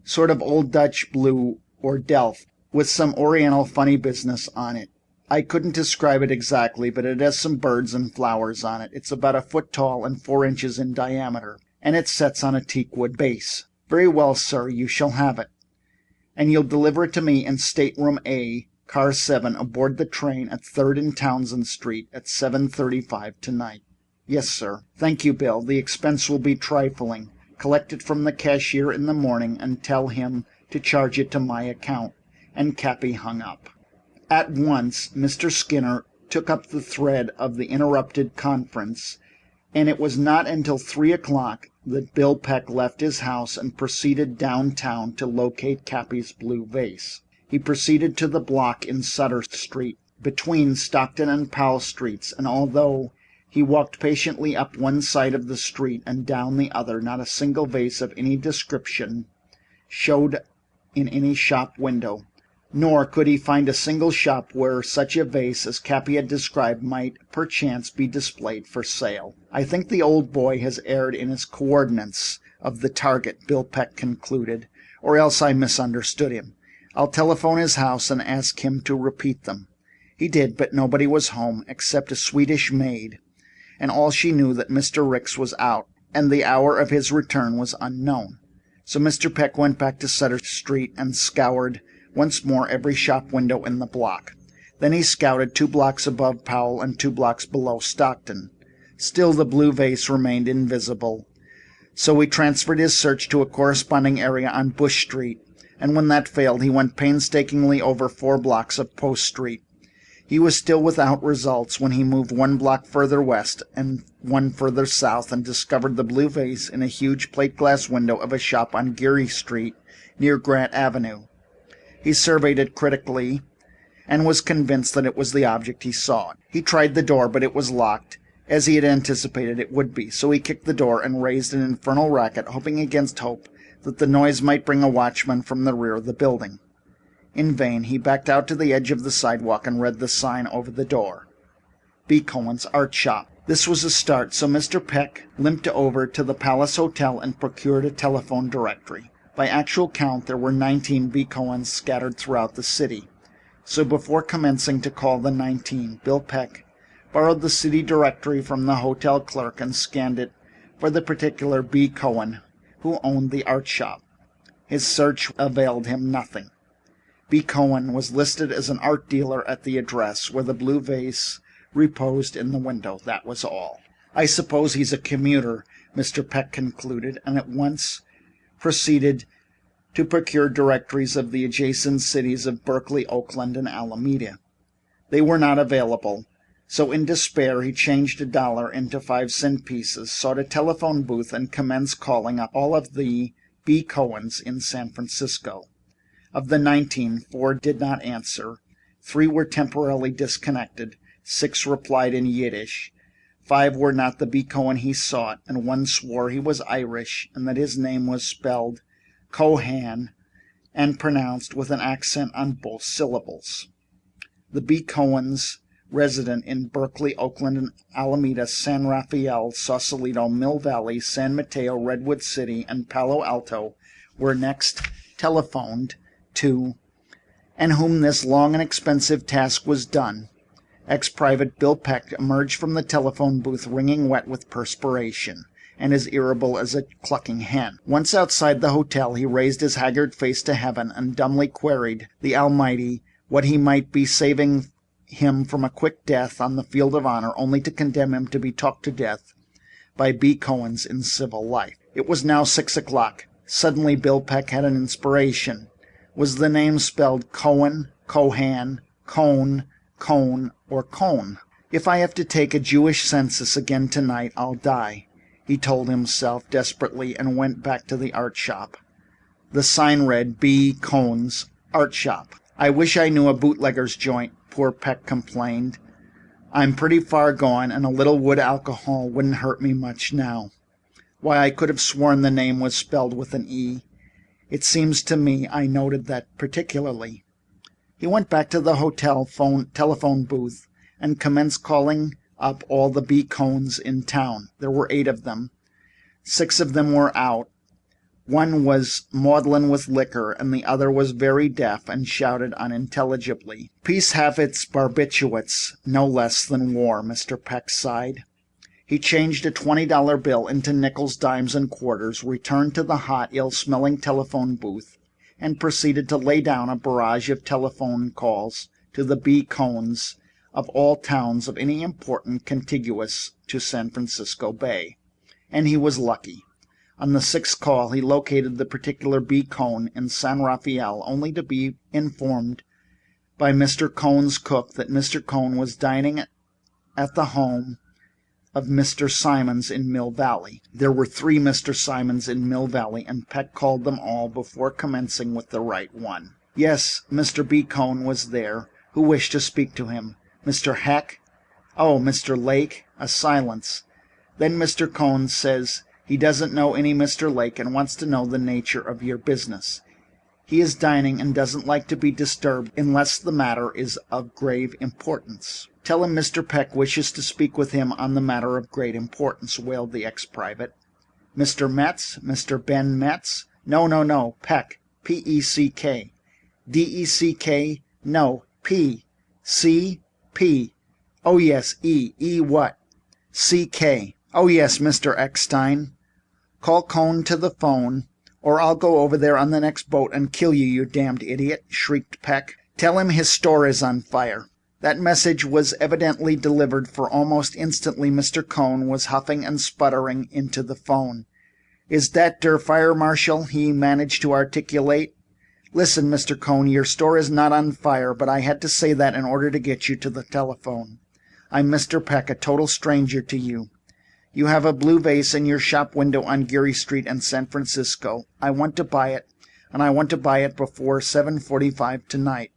Sort of old Dutch blue or Delft, with some Oriental funny business on it. I couldn't describe it exactly, but it has some birds and flowers on it. It's about a foot tall and 4 inches in diameter, and it sets on a teakwood base." "Very well, sir, you shall have it. And you'll deliver it to me in stateroom A, car 7, aboard the train at 3rd and Townsend Street at 7:35 tonight." "Yes, sir." "Thank you, Bill. The expense will be trifling. Collect it from the cashier in the morning and tell him to charge it to my account." And Cappy hung up. At once Mr. Skinner took up the thread of the interrupted conference, and it was not until 3 o'clock that Bill Peck left his house and proceeded downtown to locate Cappy's blue vase. He proceeded to the block in Sutter Street, between Stockton and Powell Streets, and although he walked patiently up one side of the street and down the other, not a single vase of any description showed in any shop window. Nor could he find a single shop where such a vase as Cappy had described might perchance be displayed for sale. "I think the old boy has erred in his coordinates of the target," Bill Peck concluded, "or else I misunderstood him. I'll telephone his house and ask him to repeat them." He did, but nobody was home except a Swedish maid, and all she knew that Mr. Ricks was out and the hour of his return was unknown. So Mr. Peck went back to Sutter Street and scoured once more every shop window in the block. Then he scouted 2 blocks above Powell and 2 blocks below Stockton. Still the blue vase remained invisible, so he transferred his search to a corresponding area on Bush Street, and when that failed he went painstakingly over 4 blocks of Post Street. He was still without results when he moved 1 block further west and 1 further south and discovered the blue vase in a huge plate glass window of a shop on Geary Street near Grant Avenue. He surveyed it critically and was convinced that it was the object he sought. He tried the door, but it was locked, as he had anticipated it would be, so he kicked the door and raised an infernal racket, hoping against hope that the noise might bring a watchman from the rear of the building. In vain. He backed out to the edge of the sidewalk and read the sign over the door: B. Cohen's Art Shop. This was a start, so Mr. Peck limped over to the Palace Hotel and procured a telephone directory. By actual count, there were 19 B. Cohens scattered throughout the city. So before commencing to call the 19, Bill Peck borrowed the city directory from the hotel clerk and scanned it for the particular B. Cohen who owned the art shop. His search availed him nothing. B. Cohen was listed as an art dealer at the address where the blue vase reposed in the window. That was all. "I suppose he's a commuter," Mr. Peck concluded, and at once proceeded to procure directories of the adjacent cities of Berkeley, Oakland, and Alameda. They were not available, so in despair he changed $1 into 5-cent pieces, sought a telephone booth, and commenced calling up all of the B. Cohens in San Francisco. Of the 19, 4 did not answer, 3 were temporarily disconnected, 6 replied in Yiddish, 5 were not the B. Cohen he sought, and 1 swore he was Irish and that his name was spelled Cohan and pronounced with an accent on both syllables. The B. Cohens resident in Berkeley, Oakland, and Alameda, San Rafael, Sausalito, Mill Valley, San Mateo, Redwood City, and Palo Alto were next telephoned to, and whom this long and expensive task was done. Ex-Private Bill Peck emerged from the telephone booth wringing wet with perspiration and as irritable as a clucking hen. Once outside the hotel, he raised his haggard face to heaven and dumbly queried the Almighty what he might be, saving him from a quick death on the field of honor, only to condemn him to be talked to death by B. Cohens in civil life. It was now 6 o'clock. Suddenly Bill Peck had an inspiration. Was the name spelled Cohen, Cohan, Cone, Cone, or Cone? "If I have to take a Jewish census again tonight, I'll die," he told himself desperately, and went back to the art shop. The sign read B. Cohen's Art Shop. "I wish I knew a bootlegger's joint," poor Peck complained. "I'm pretty far gone, and a little wood alcohol wouldn't hurt me much now. Why, I could have sworn the name was spelled with an E. It seems to me I noted that particularly." He went back to the hotel telephone booth and commenced calling up all the B. Cohens in town. There were 8 of them. 6 of them were out. One was maudlin with liquor, and the other was very deaf and shouted unintelligibly. Peace have its barbiturates, no less than war, Mr. Peck sighed. He changed a $20 bill into nickels, dimes, and quarters, returned to the hot, ill-smelling telephone booth, and proceeded to lay down a barrage of telephone calls to the B. Cohns of all towns of any importance contiguous to San Francisco Bay. And he was lucky. On the sixth call he located the particular B. Cohn in San Rafael, only to be informed by Mr. Cohn's cook that Mr. Cohn was dining at the home of Mr. Simons in Mill Valley. There were 3 Mr. Simons in Mill Valley, and Peck called them all before commencing with the right one. Yes, Mr. B. Cohn was there, who wished to speak to him. Mr. Heck? Oh, Mr. Lake? A silence. Then Mr. Cohn says he doesn't know any Mr. Lake and wants to know the nature of your business. He is dining and doesn't like to be disturbed unless the matter is of grave importance. Tell him Mr. Peck wishes to speak with him on the matter of great importance, wailed the ex-private. Mr. Metz? Mr. Ben Metz? No, Peck. P-E-C-K. D-E-C-K? No, P. C. P. Oh, yes, E. E what? C-K. Oh, yes, Mr. Eckstein. Call Cohn to the phone, or I'll go over there on the next boat and kill you, you damned idiot, shrieked Peck. Tell him his store is on fire. That message was evidently delivered, for almost instantly Mr. Cohn was huffing and sputtering into the phone. Is that der fire marshal? He managed to articulate. Listen, Mr. Cohn, your store is not on fire, but I had to say that in order to get you to the telephone. I'm Mr. Peck, a total stranger to you. You have a blue vase in your shop window on Geary Street in San Francisco. I want to buy it, and I want to buy it before 7:45 tonight.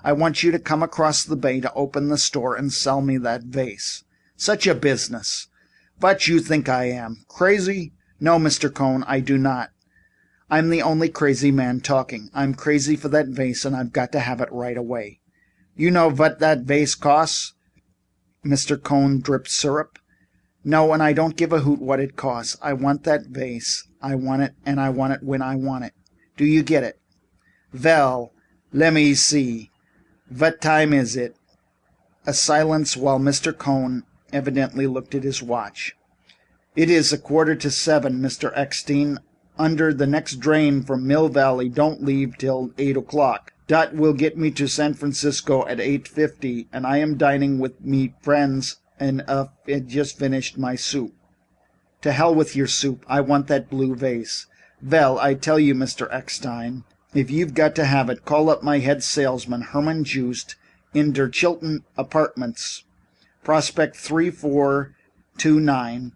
I want you to come across the bay to open the store and sell me that vase. Such a business. What you think I am? Crazy? No, Mr. Cohn, I do not. I'm the only crazy man talking. I'm crazy for that vase, and I've got to have it right away. You know what that vase costs? Mr. Cohn dripped syrup. No, and I don't give a hoot what it costs. I want that vase. I want it, and I want it when I want it. Do you get it? Well, lemme see. What time is it? A silence while Mr. Cohn evidently looked at his watch. It is 7:15, Mr. Eckstein. Under the next train from Mill Valley don't leave till 8 o'clock. That will get me to San Francisco at 8:50, and I am dining with me friends and it just finished my soup. To hell with your soup. I want that blue vase. Well, I tell you, Mr. Eckstein, if you've got to have it, call up my head salesman, Herman Joost, in der Chilton Apartments, Prospect 3429,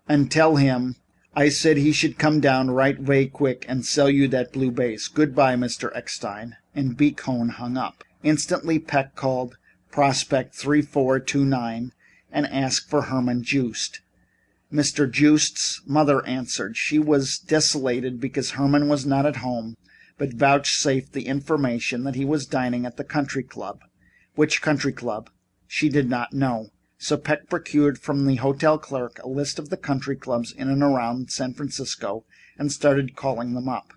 and tell him I said he should come down right way quick and sell you that blue vase. Goodbye, Mr. Eckstein. And B. Cohn hung up. Instantly, Peck called Prospect 3429 and asked for Herman Joost. Mr. Joost's mother answered. She was desolated because Herman was not at home, but vouchsafed the information that he was dining at the country club. Which country club? She did not know. So Peck procured from the hotel clerk a list of the country clubs in and around San Francisco and started calling them up.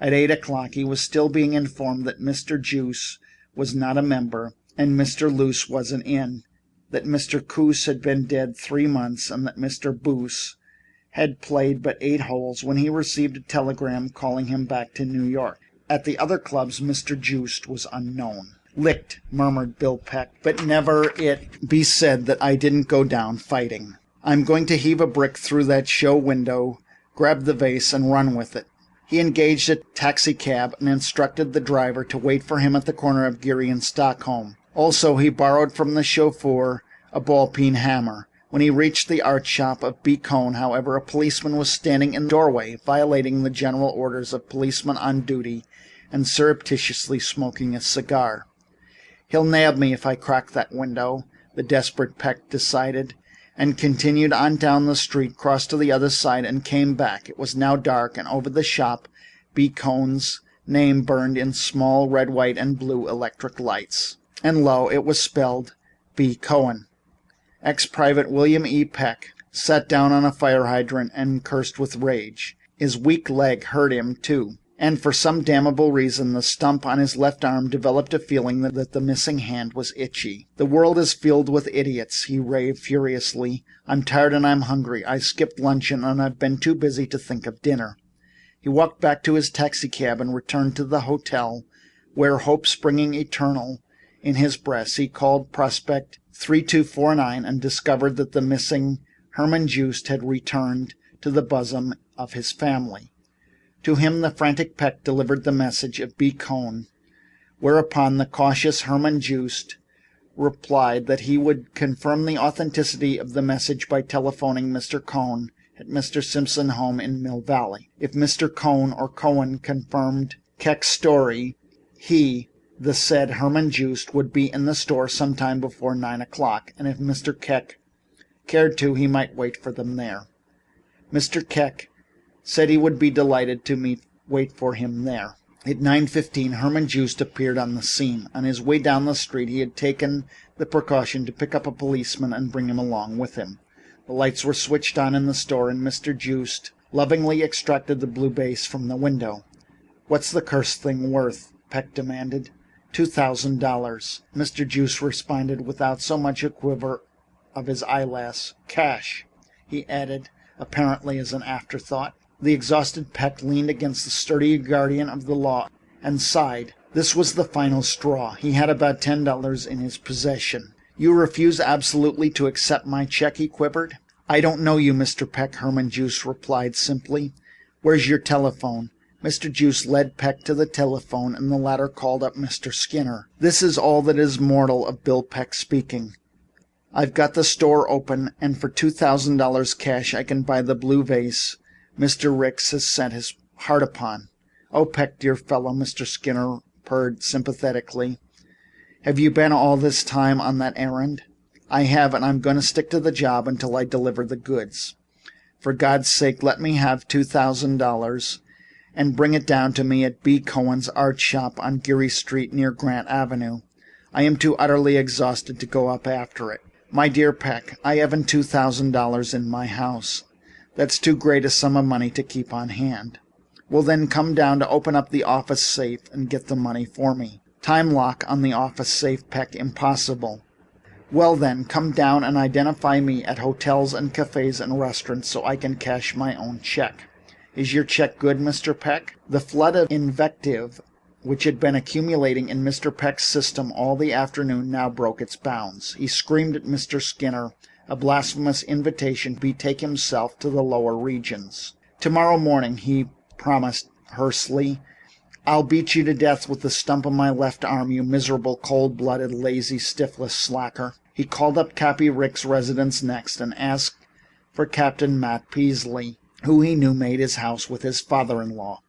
At 8 o'clock he was still being informed that Mr. Juice was not a member and Mr. Luce wasn't in, that Mr. Coos had been dead 3 months, and that Mr. Boos had played but 8 holes when he received a telegram calling him back to New York. At the other clubs Mr. Juice was unknown. Licked, murmured Bill Peck, but never it be said that I didn't go down fighting. I'm going to heave a brick through that show window, grab the vase, and run with it. He engaged a taxicab and instructed the driver to wait for him at the corner of Geary and Stockholm. Also, he borrowed from the chauffeur a ball-peen hammer. When he reached the art shop of B. Cohn, however, a policeman was standing in the doorway, violating the general orders of policemen on duty and surreptitiously smoking a cigar. He'll nab me if I crack that window, the desperate Peck decided, and continued on down the street, crossed to the other side, and came back. It was now dark, and over the shop B. Cohn's name burned in small red, white, and blue electric lights. And lo, it was spelled B. Cohen. Ex-Private William E. Peck sat down on a fire hydrant and cursed with rage. His weak leg hurt him, too, and for some damnable reason the stump on his left arm developed a feeling that the missing hand was itchy. "The world is filled with idiots," he raved furiously. "I'm tired and I'm hungry. I skipped luncheon and I've been too busy to think of dinner." He walked back to his taxicab and returned to the hotel where, hope springing eternal in his breast, he called Prospect 3249 and discovered that the missing Herman Joost had returned to the bosom of his family. To him the frantic Peck delivered the message of B. Cohn, whereupon the cautious Herman Joost replied that he would confirm the authenticity of the message by telephoning Mr. Cohn at Mr. Simpson's home in Mill Valley. If Mr. Cohn or Cohen confirmed Keck's story, he, the said Herman Joost, would be in the store sometime before 9 o'clock, and if Mr. Keck cared to, he might wait for them there. Mr. Keck said he would be delighted to wait for him there. At 9:15, Herman Joost appeared on the scene. On his way down the street, he had taken the precaution to pick up a policeman and bring him along with him. The lights were switched on in the store, and Mr. Joost lovingly extracted the blue vase from the window. "What's the cursed thing worth?" Peck demanded. $2,000. Mr. Joost responded without so much a quiver of his eyelash. "Cash," he added, apparently as an afterthought. The exhausted Peck leaned against the sturdy guardian of the law and sighed. This was the final straw. He had about $10 in his possession. "You refuse absolutely to accept my check?" he quivered. "I don't know you, Mr. Peck," Herman Joost replied simply. "Where's your telephone?" Mr. Joost led Peck to the telephone, and the latter called up Mr. Skinner. "This is all that is mortal of Bill Peck speaking. I've got the store open, and for $2,000 cash I can buy the blue vase Mr. Ricks has set his heart upon." "Oh, Peck, dear fellow," Mr. Skinner purred sympathetically. "Have you been all this time on that errand?" "I have, and I'm going to stick to the job until I deliver the goods. For God's sake, let me have $2,000 and bring it down to me at B. Cohen's art shop on Geary Street near Grant Avenue. I am too utterly exhausted to go up after it." "My dear Peck, I haven't $2,000 in my house. That's too great a sum of money to keep on hand." "Well, then come down to open up the office safe and get the money for me." "Time lock on the office safe, Peck. Impossible." "Well, then come down and identify me at hotels and cafes and restaurants so I can cash my own check. Is your check good, Mr. Peck?" The flood of invective which had been accumulating in Mr. Peck's system all the afternoon now broke its bounds. He screamed at Mr. Skinner a blasphemous invitation to betake himself to the lower regions. "Tomorrow morning," he promised hoarsely, "I'll beat you to death with the stump of my left arm, you miserable, cold-blooded, lazy, stiffless slacker." He called up Cappy Rick's residence next and asked for Captain Matt Peasley, who he knew made his house with his father-in-law.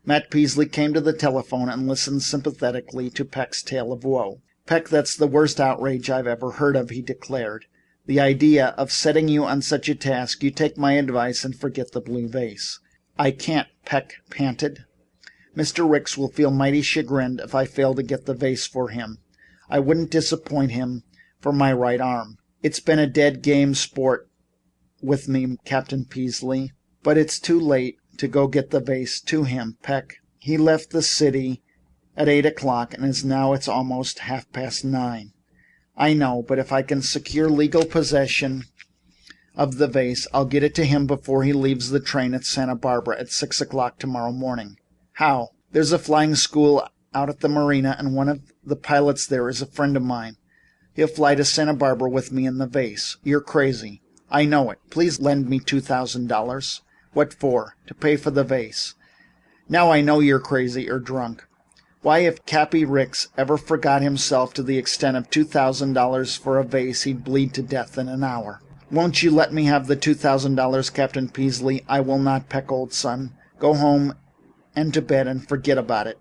Matt Peasley came to the telephone and listened sympathetically to Peck's tale of woe. "Peck, that's the worst outrage I've ever heard of," he declared. "The idea of setting you on such a task. You take my advice and forget the blue vase." "I can't," Peck panted. "Mr. Ricks will feel mighty chagrined if I fail to get the vase for him. I wouldn't disappoint him for my right arm. It's been a dead game sport with me, Captain Peasley, but it's too late to go get the vase to him, Peck. He left the city at 8 o'clock and now it's almost 9:30. I know, but if I can secure legal possession of the vase, I'll get it to him before he leaves the train at Santa Barbara at 6 o'clock tomorrow morning." "How?" "There's a flying school out at the marina, and one of the pilots there is a friend of mine. He'll fly to Santa Barbara with me and the vase." "You're crazy." "I know it. Please lend me $2,000. "What for?" "To pay for the vase." "Now I know you're crazy or drunk. Why, if Cappy Ricks ever forgot himself to the extent of $2,000 for a vase, he'd bleed to death in an hour." "Won't you let me have the $2,000, Captain Peasley?" "I will not, Peck, old son. Go home and to bed and forget about it.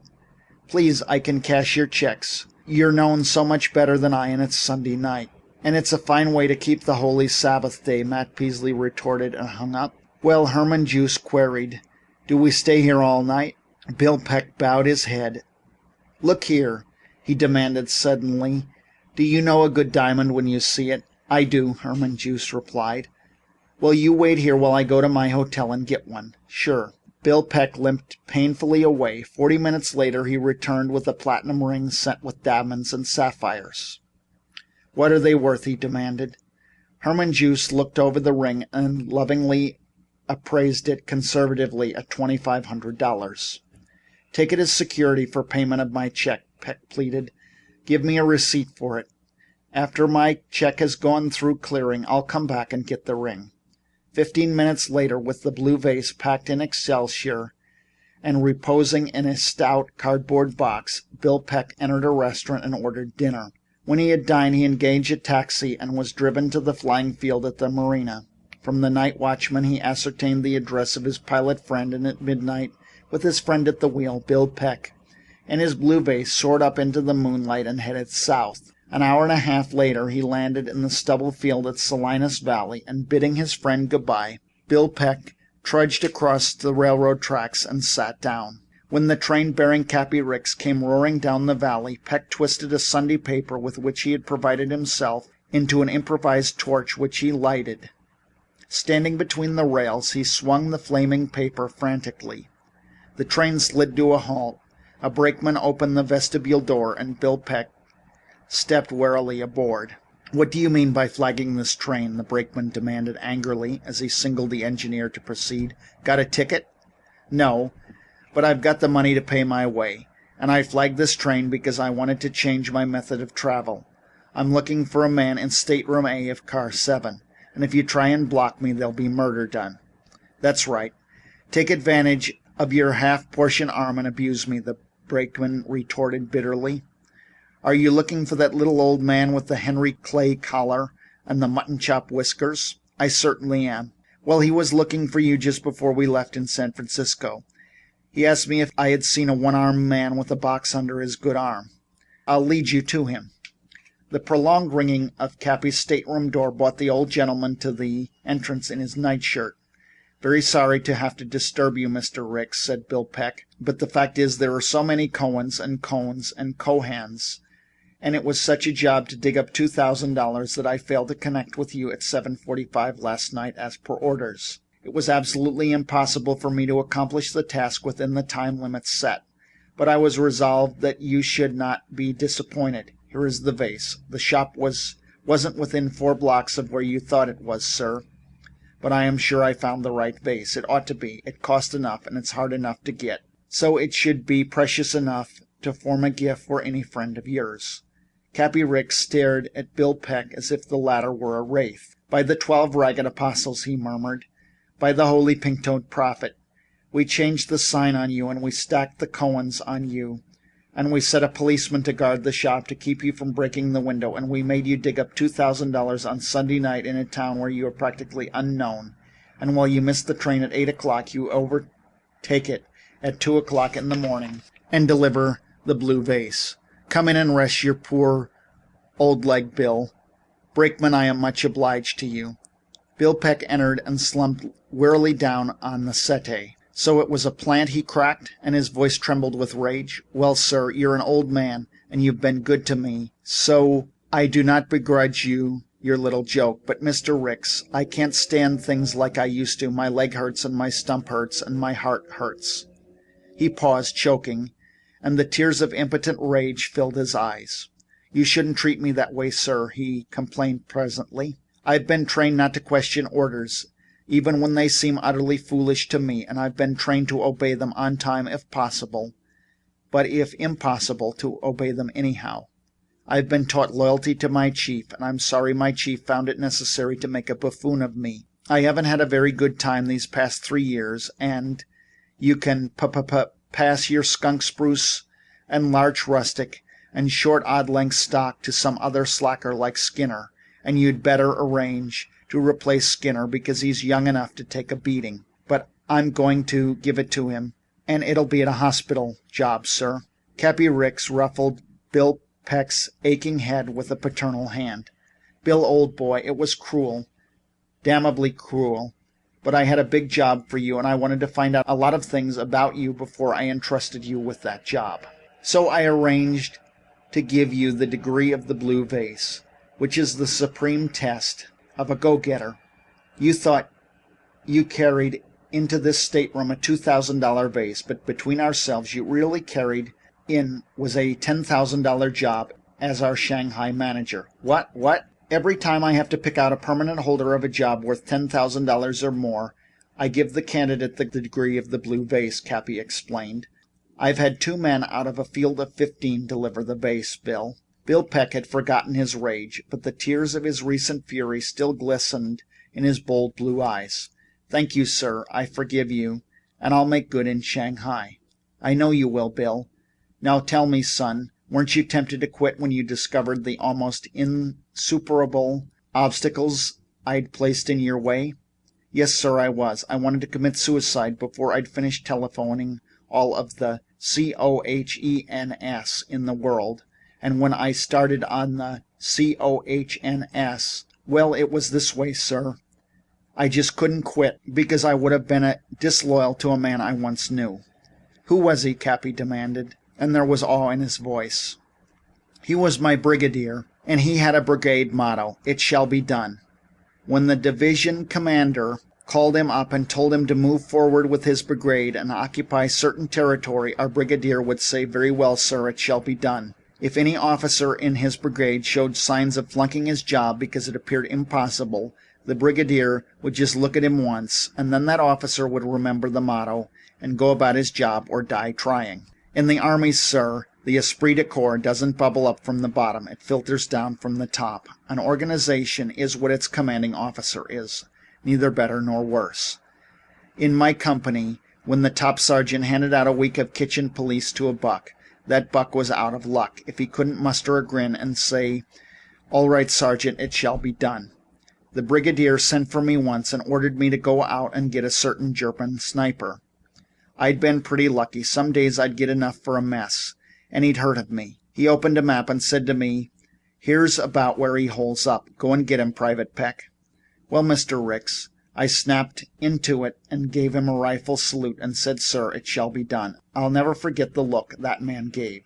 Please, I can cash your checks. You're known so much better than I, and it's Sunday night." "And it's a fine way to keep the holy Sabbath day," Matt Peasley retorted and hung up. "Well," Herman Joost queried, "do we stay here all night?" Bill Peck bowed his head. "Look here," he demanded suddenly, "do you know a good diamond when you see it?" "I do," Herman Joost replied. "Well, you wait here while I go to my hotel and get one." "Sure." Bill Peck limped painfully away. 40 minutes later, he returned with a platinum ring set with diamonds and sapphires. "What are they worth?" he demanded. Herman Joost looked over the ring and lovingly appraised it conservatively at $2,500. "Take it as security for payment of my check," Peck pleaded. "Give me a receipt for it. After my check has gone through clearing, I'll come back and get the ring." 15 minutes later, with the blue vase packed in excelsior and reposing in a stout cardboard box, Bill Peck entered a restaurant and ordered dinner. When he had dined, he engaged a taxi and was driven to the flying field at the marina. From the night watchman, he ascertained the address of his pilot friend, and at midnight, with his friend at the wheel, Bill Peck, and his blue vase soared up into the moonlight and headed south. An hour and a half later, he landed in the stubble field at Salinas Valley, and bidding his friend goodbye, Bill Peck trudged across the railroad tracks and sat down. When the train bearing Cappy Ricks came roaring down the valley, Peck twisted a Sunday paper with which he had provided himself into an improvised torch which he lighted. Standing between the rails, he swung the flaming paper frantically. The train slid to a halt. A brakeman opened the vestibule door, and Bill Peck stepped warily aboard. "What do you mean by flagging this train?" the brakeman demanded angrily as he signaled the engineer to proceed. "Got a ticket?" "No, but I've got the money to pay my way, and I flagged this train because I wanted to change my method of travel. I'm looking for a man in stateroom A of car 7, and if you try and block me, there'll be murder done." "That's right. Take advantage of your half-portion arm and abuse me," the brakeman retorted bitterly. "Are you looking for that little old man with the Henry Clay collar and the mutton chop whiskers?" "I certainly am." "Well, he was looking for you just before we left in San Francisco. He asked me if I had seen a one-armed man with a box under his good arm." "I'll lead you to him." The prolonged ringing of Cappy's stateroom door brought the old gentleman to the entrance in his nightshirt. "Very sorry to have to disturb you, Mr. Ricks," said Bill Peck, "but the fact is there are so many Cohens and Cohns and Cohans, and it was such a job to dig up $2,000 that I failed to connect with you at 7:45 last night as per orders. It was absolutely impossible for me to accomplish the task within the time limits set, but I was resolved that you should not be disappointed. Here is the vase. The shop wasn't within 4 blocks of where you thought it was, sir, but I am sure I found the right vase. It ought to be. It cost enough, and it's hard enough to get, so it should be precious enough to form a gift for any friend of yours." Cappy Ricks stared at Bill Peck as if the latter were a wraith. "By the 12 ragged apostles," he murmured. "By the holy pink-toed prophet. We changed the sign on you, and we stacked the Cohens on you, and we set a policeman to guard the shop to keep you from breaking the window, and we made you dig up $2,000 on Sunday night in a town where you are practically unknown, and while you missed the train at 8 o'clock, you overtake it at 2 o'clock in the morning and deliver the blue vase. Come in and rest your poor old leg, Bill. Brakeman, I am much obliged to you." Bill Peck entered and slumped wearily down on the settee. "So it was a plant," he cracked, and his voice trembled with rage. "Well, sir, you're an old man, and you've been good to me, so I do not begrudge you your little joke. But, Mr. Ricks, I can't stand things like I used to. My leg hurts, and my stump hurts, and my heart hurts." He paused, choking, and the tears of impotent rage filled his eyes. "You shouldn't treat me that way, sir," he complained presently. "I've been trained not to question orders, even when they seem utterly foolish to me, and I've been trained to obey them on time if possible, but if impossible, to obey them anyhow. I've been taught loyalty to my chief, and I'm sorry my chief found it necessary to make a buffoon of me. I haven't had a very good time these past 3 years, and you can pass your skunk spruce and larch rustic and short odd-length stock to some other slacker like Skinner, and you'd better arrange to replace Skinner because he's young enough to take a beating. But I'm going to give it to him, and it'll be at a hospital job, sir." Cappy Ricks ruffled Bill Peck's aching head with a paternal hand. "Bill, old boy, it was cruel, damnably cruel, but I had a big job for you, and I wanted to find out a lot of things about you before I entrusted you with that job. So I arranged to give you the degree of the blue vase, which is the supreme test of a go-getter. You thought you carried into this stateroom a $2,000 vase, but between ourselves, you really carried in was a $10,000 job as our Shanghai manager. What? Every time I have to pick out a permanent holder of a job worth $10,000 or more, I give the candidate the degree of the blue vase," Cappy explained. "I've had 2 men out of a field of 15 deliver the vase, Bill." Bill Peck had forgotten his rage, but the tears of his recent fury still glistened in his bold blue eyes. "Thank you, sir. I forgive you, and I'll make good in Shanghai." "I know you will, Bill. Now tell me, son, weren't you tempted to quit when you discovered the almost insuperable obstacles I'd placed in your way?" "Yes, sir, I was. I wanted to commit suicide before I'd finished telephoning all of the COHENS in the world. And when I started on the COHNS, well, it was this way, sir. I just couldn't quit because I would have been disloyal to a man I once knew." "Who was he?" Cappy demanded, and there was awe in his voice. "He was my brigadier, and he had a brigade motto, 'It shall be done.' When the division commander called him up and told him to move forward with his brigade and occupy certain territory, our brigadier would say, 'Very well, sir, it shall be done.' If any officer in his brigade showed signs of flunking his job because it appeared impossible, the brigadier would just look at him once, and then that officer would remember the motto and go about his job or die trying. In the army, sir, the esprit de corps doesn't bubble up from the bottom, it filters down from the top. An organization is what its commanding officer is, neither better nor worse. In my company, when the top sergeant handed out a week of kitchen police to a buck, that buck was out of luck if he couldn't muster a grin and say, 'All right, sergeant, it shall be done.' The brigadier sent for me once and ordered me to go out and get a certain German sniper. I'd been pretty lucky. Some days I'd get enough for a mess, and he'd heard of me. He opened a map and said to me, 'Here's about where he holes up. Go and get him, Private Peck.' Well, Mr. Ricks, I snapped into it and gave him a rifle salute and said, 'Sir, it shall be done.' I'll never forget the look that man gave.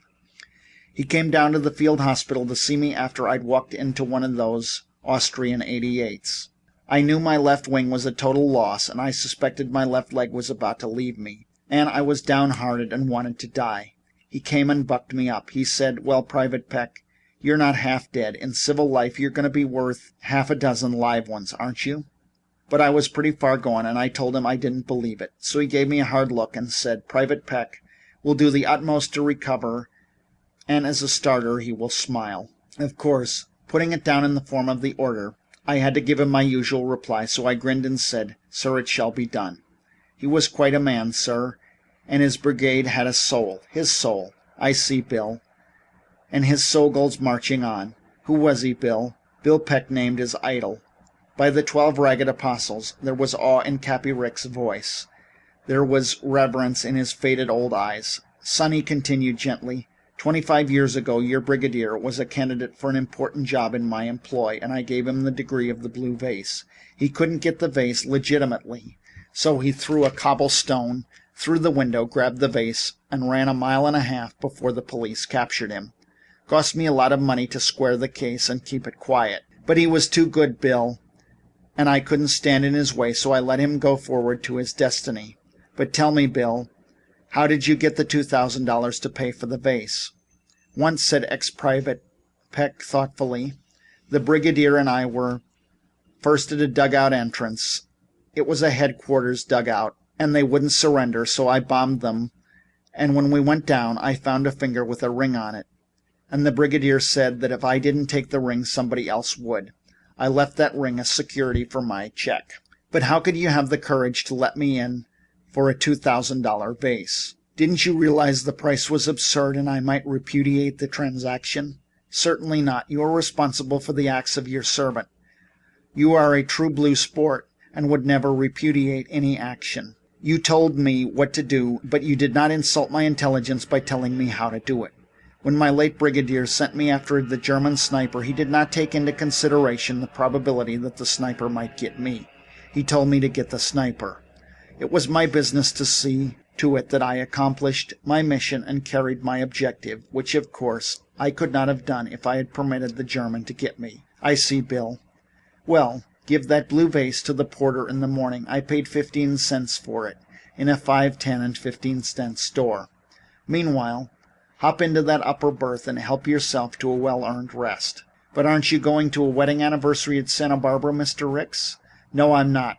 He came down to the field hospital to see me after I'd walked into one of those Austrian 88s. I knew my left wing was a total loss, and I suspected my left leg was about to leave me, and I was downhearted and wanted to die. He came and bucked me up. He said, 'Well, Private Peck, you're not half dead. In civil life, you're going to be worth half a dozen live ones, aren't you?' But I was pretty far gone, and I told him I didn't believe it. So he gave me a hard look and said, 'Private Peck, we'll do the utmost to recover,' and as a starter, he will smile. Of course, putting it down in the form of the order, I had to give him my usual reply, so I grinned and said, 'Sir, it shall be done.' He was quite a man, sir, and his brigade had a soul. His soul. I see, Bill. And his soul goes marching on. Who was he, Bill?" Bill Peck named his idol. By the 12 Ragged Apostles, there was awe in Cappy Rick's voice. There was reverence in his faded old eyes. "Son," he continued gently, 25 years ago, your brigadier was a candidate for an important job in my employ, and I gave him the degree of the blue vase. He couldn't get the vase legitimately, so he threw a cobblestone through the window, grabbed the vase, and ran a mile and a half before the police captured him. Cost me a lot of money to square the case and keep it quiet. But he was too good, Bill, and I couldn't stand in his way, so I let him go forward to his destiny. But tell me, Bill, how did you get the $2,000 to pay for the vase?" "Once," said ex-Private Peck thoughtfully, "the brigadier and I were first at a dugout entrance. It was a headquarters dugout, and they wouldn't surrender, so I bombed them, and when we went down, I found a finger with a ring on it, and the brigadier said that if I didn't take the ring, somebody else would. I left that ring as security for my check." "But how could you have the courage to let me in for a $2,000 vase? Didn't you realize the price was absurd and I might repudiate the transaction?" "Certainly not. You are responsible for the acts of your servant. You are a true blue sport and would never repudiate any action. You told me what to do, but you did not insult my intelligence by telling me how to do it. When my late brigadier sent me after the German sniper, he did not take into consideration the probability that the sniper might get me. He told me to get the sniper. It was my business to see to it that I accomplished my mission and carried my objective, which, of course, I could not have done if I had permitted the German to get me." "I see, Bill. Well, Give that blue vase to the porter in the morning. I paid 15 cents for it in a 5, 10, and 15-cent store. Meanwhile, hop into that upper berth and help yourself to a well-earned rest. But aren't you going to a wedding anniversary at Santa Barbara, Mr. Ricks? No, I'm not.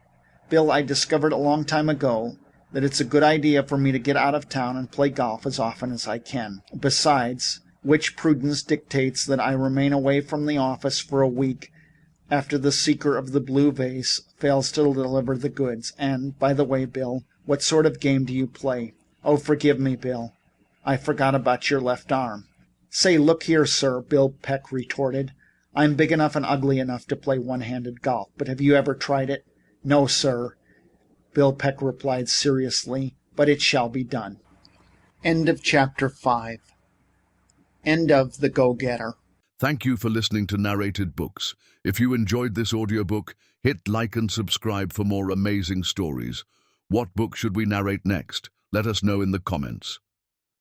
Bill, I discovered a long time ago that it's a good idea for me to get out of town and play golf as often as I can. Besides which, prudence dictates that I remain away from the office for a week after the seeker of the blue vase fails to deliver the goods. And, by the way, Bill, what sort of game do you play? Oh, forgive me, Bill. I forgot about your left arm. Say, look here, sir, Bill Peck retorted. I'm big enough and ugly enough to play one-handed golf, but have you ever tried it? No, sir, Bill Peck replied seriously, but it shall be done. End of chapter 5. End of The Go-Getter. Thank you for listening to Narrated Books. If you enjoyed this audiobook, hit like and subscribe for more amazing stories. What book should we narrate next? Let us know in the comments.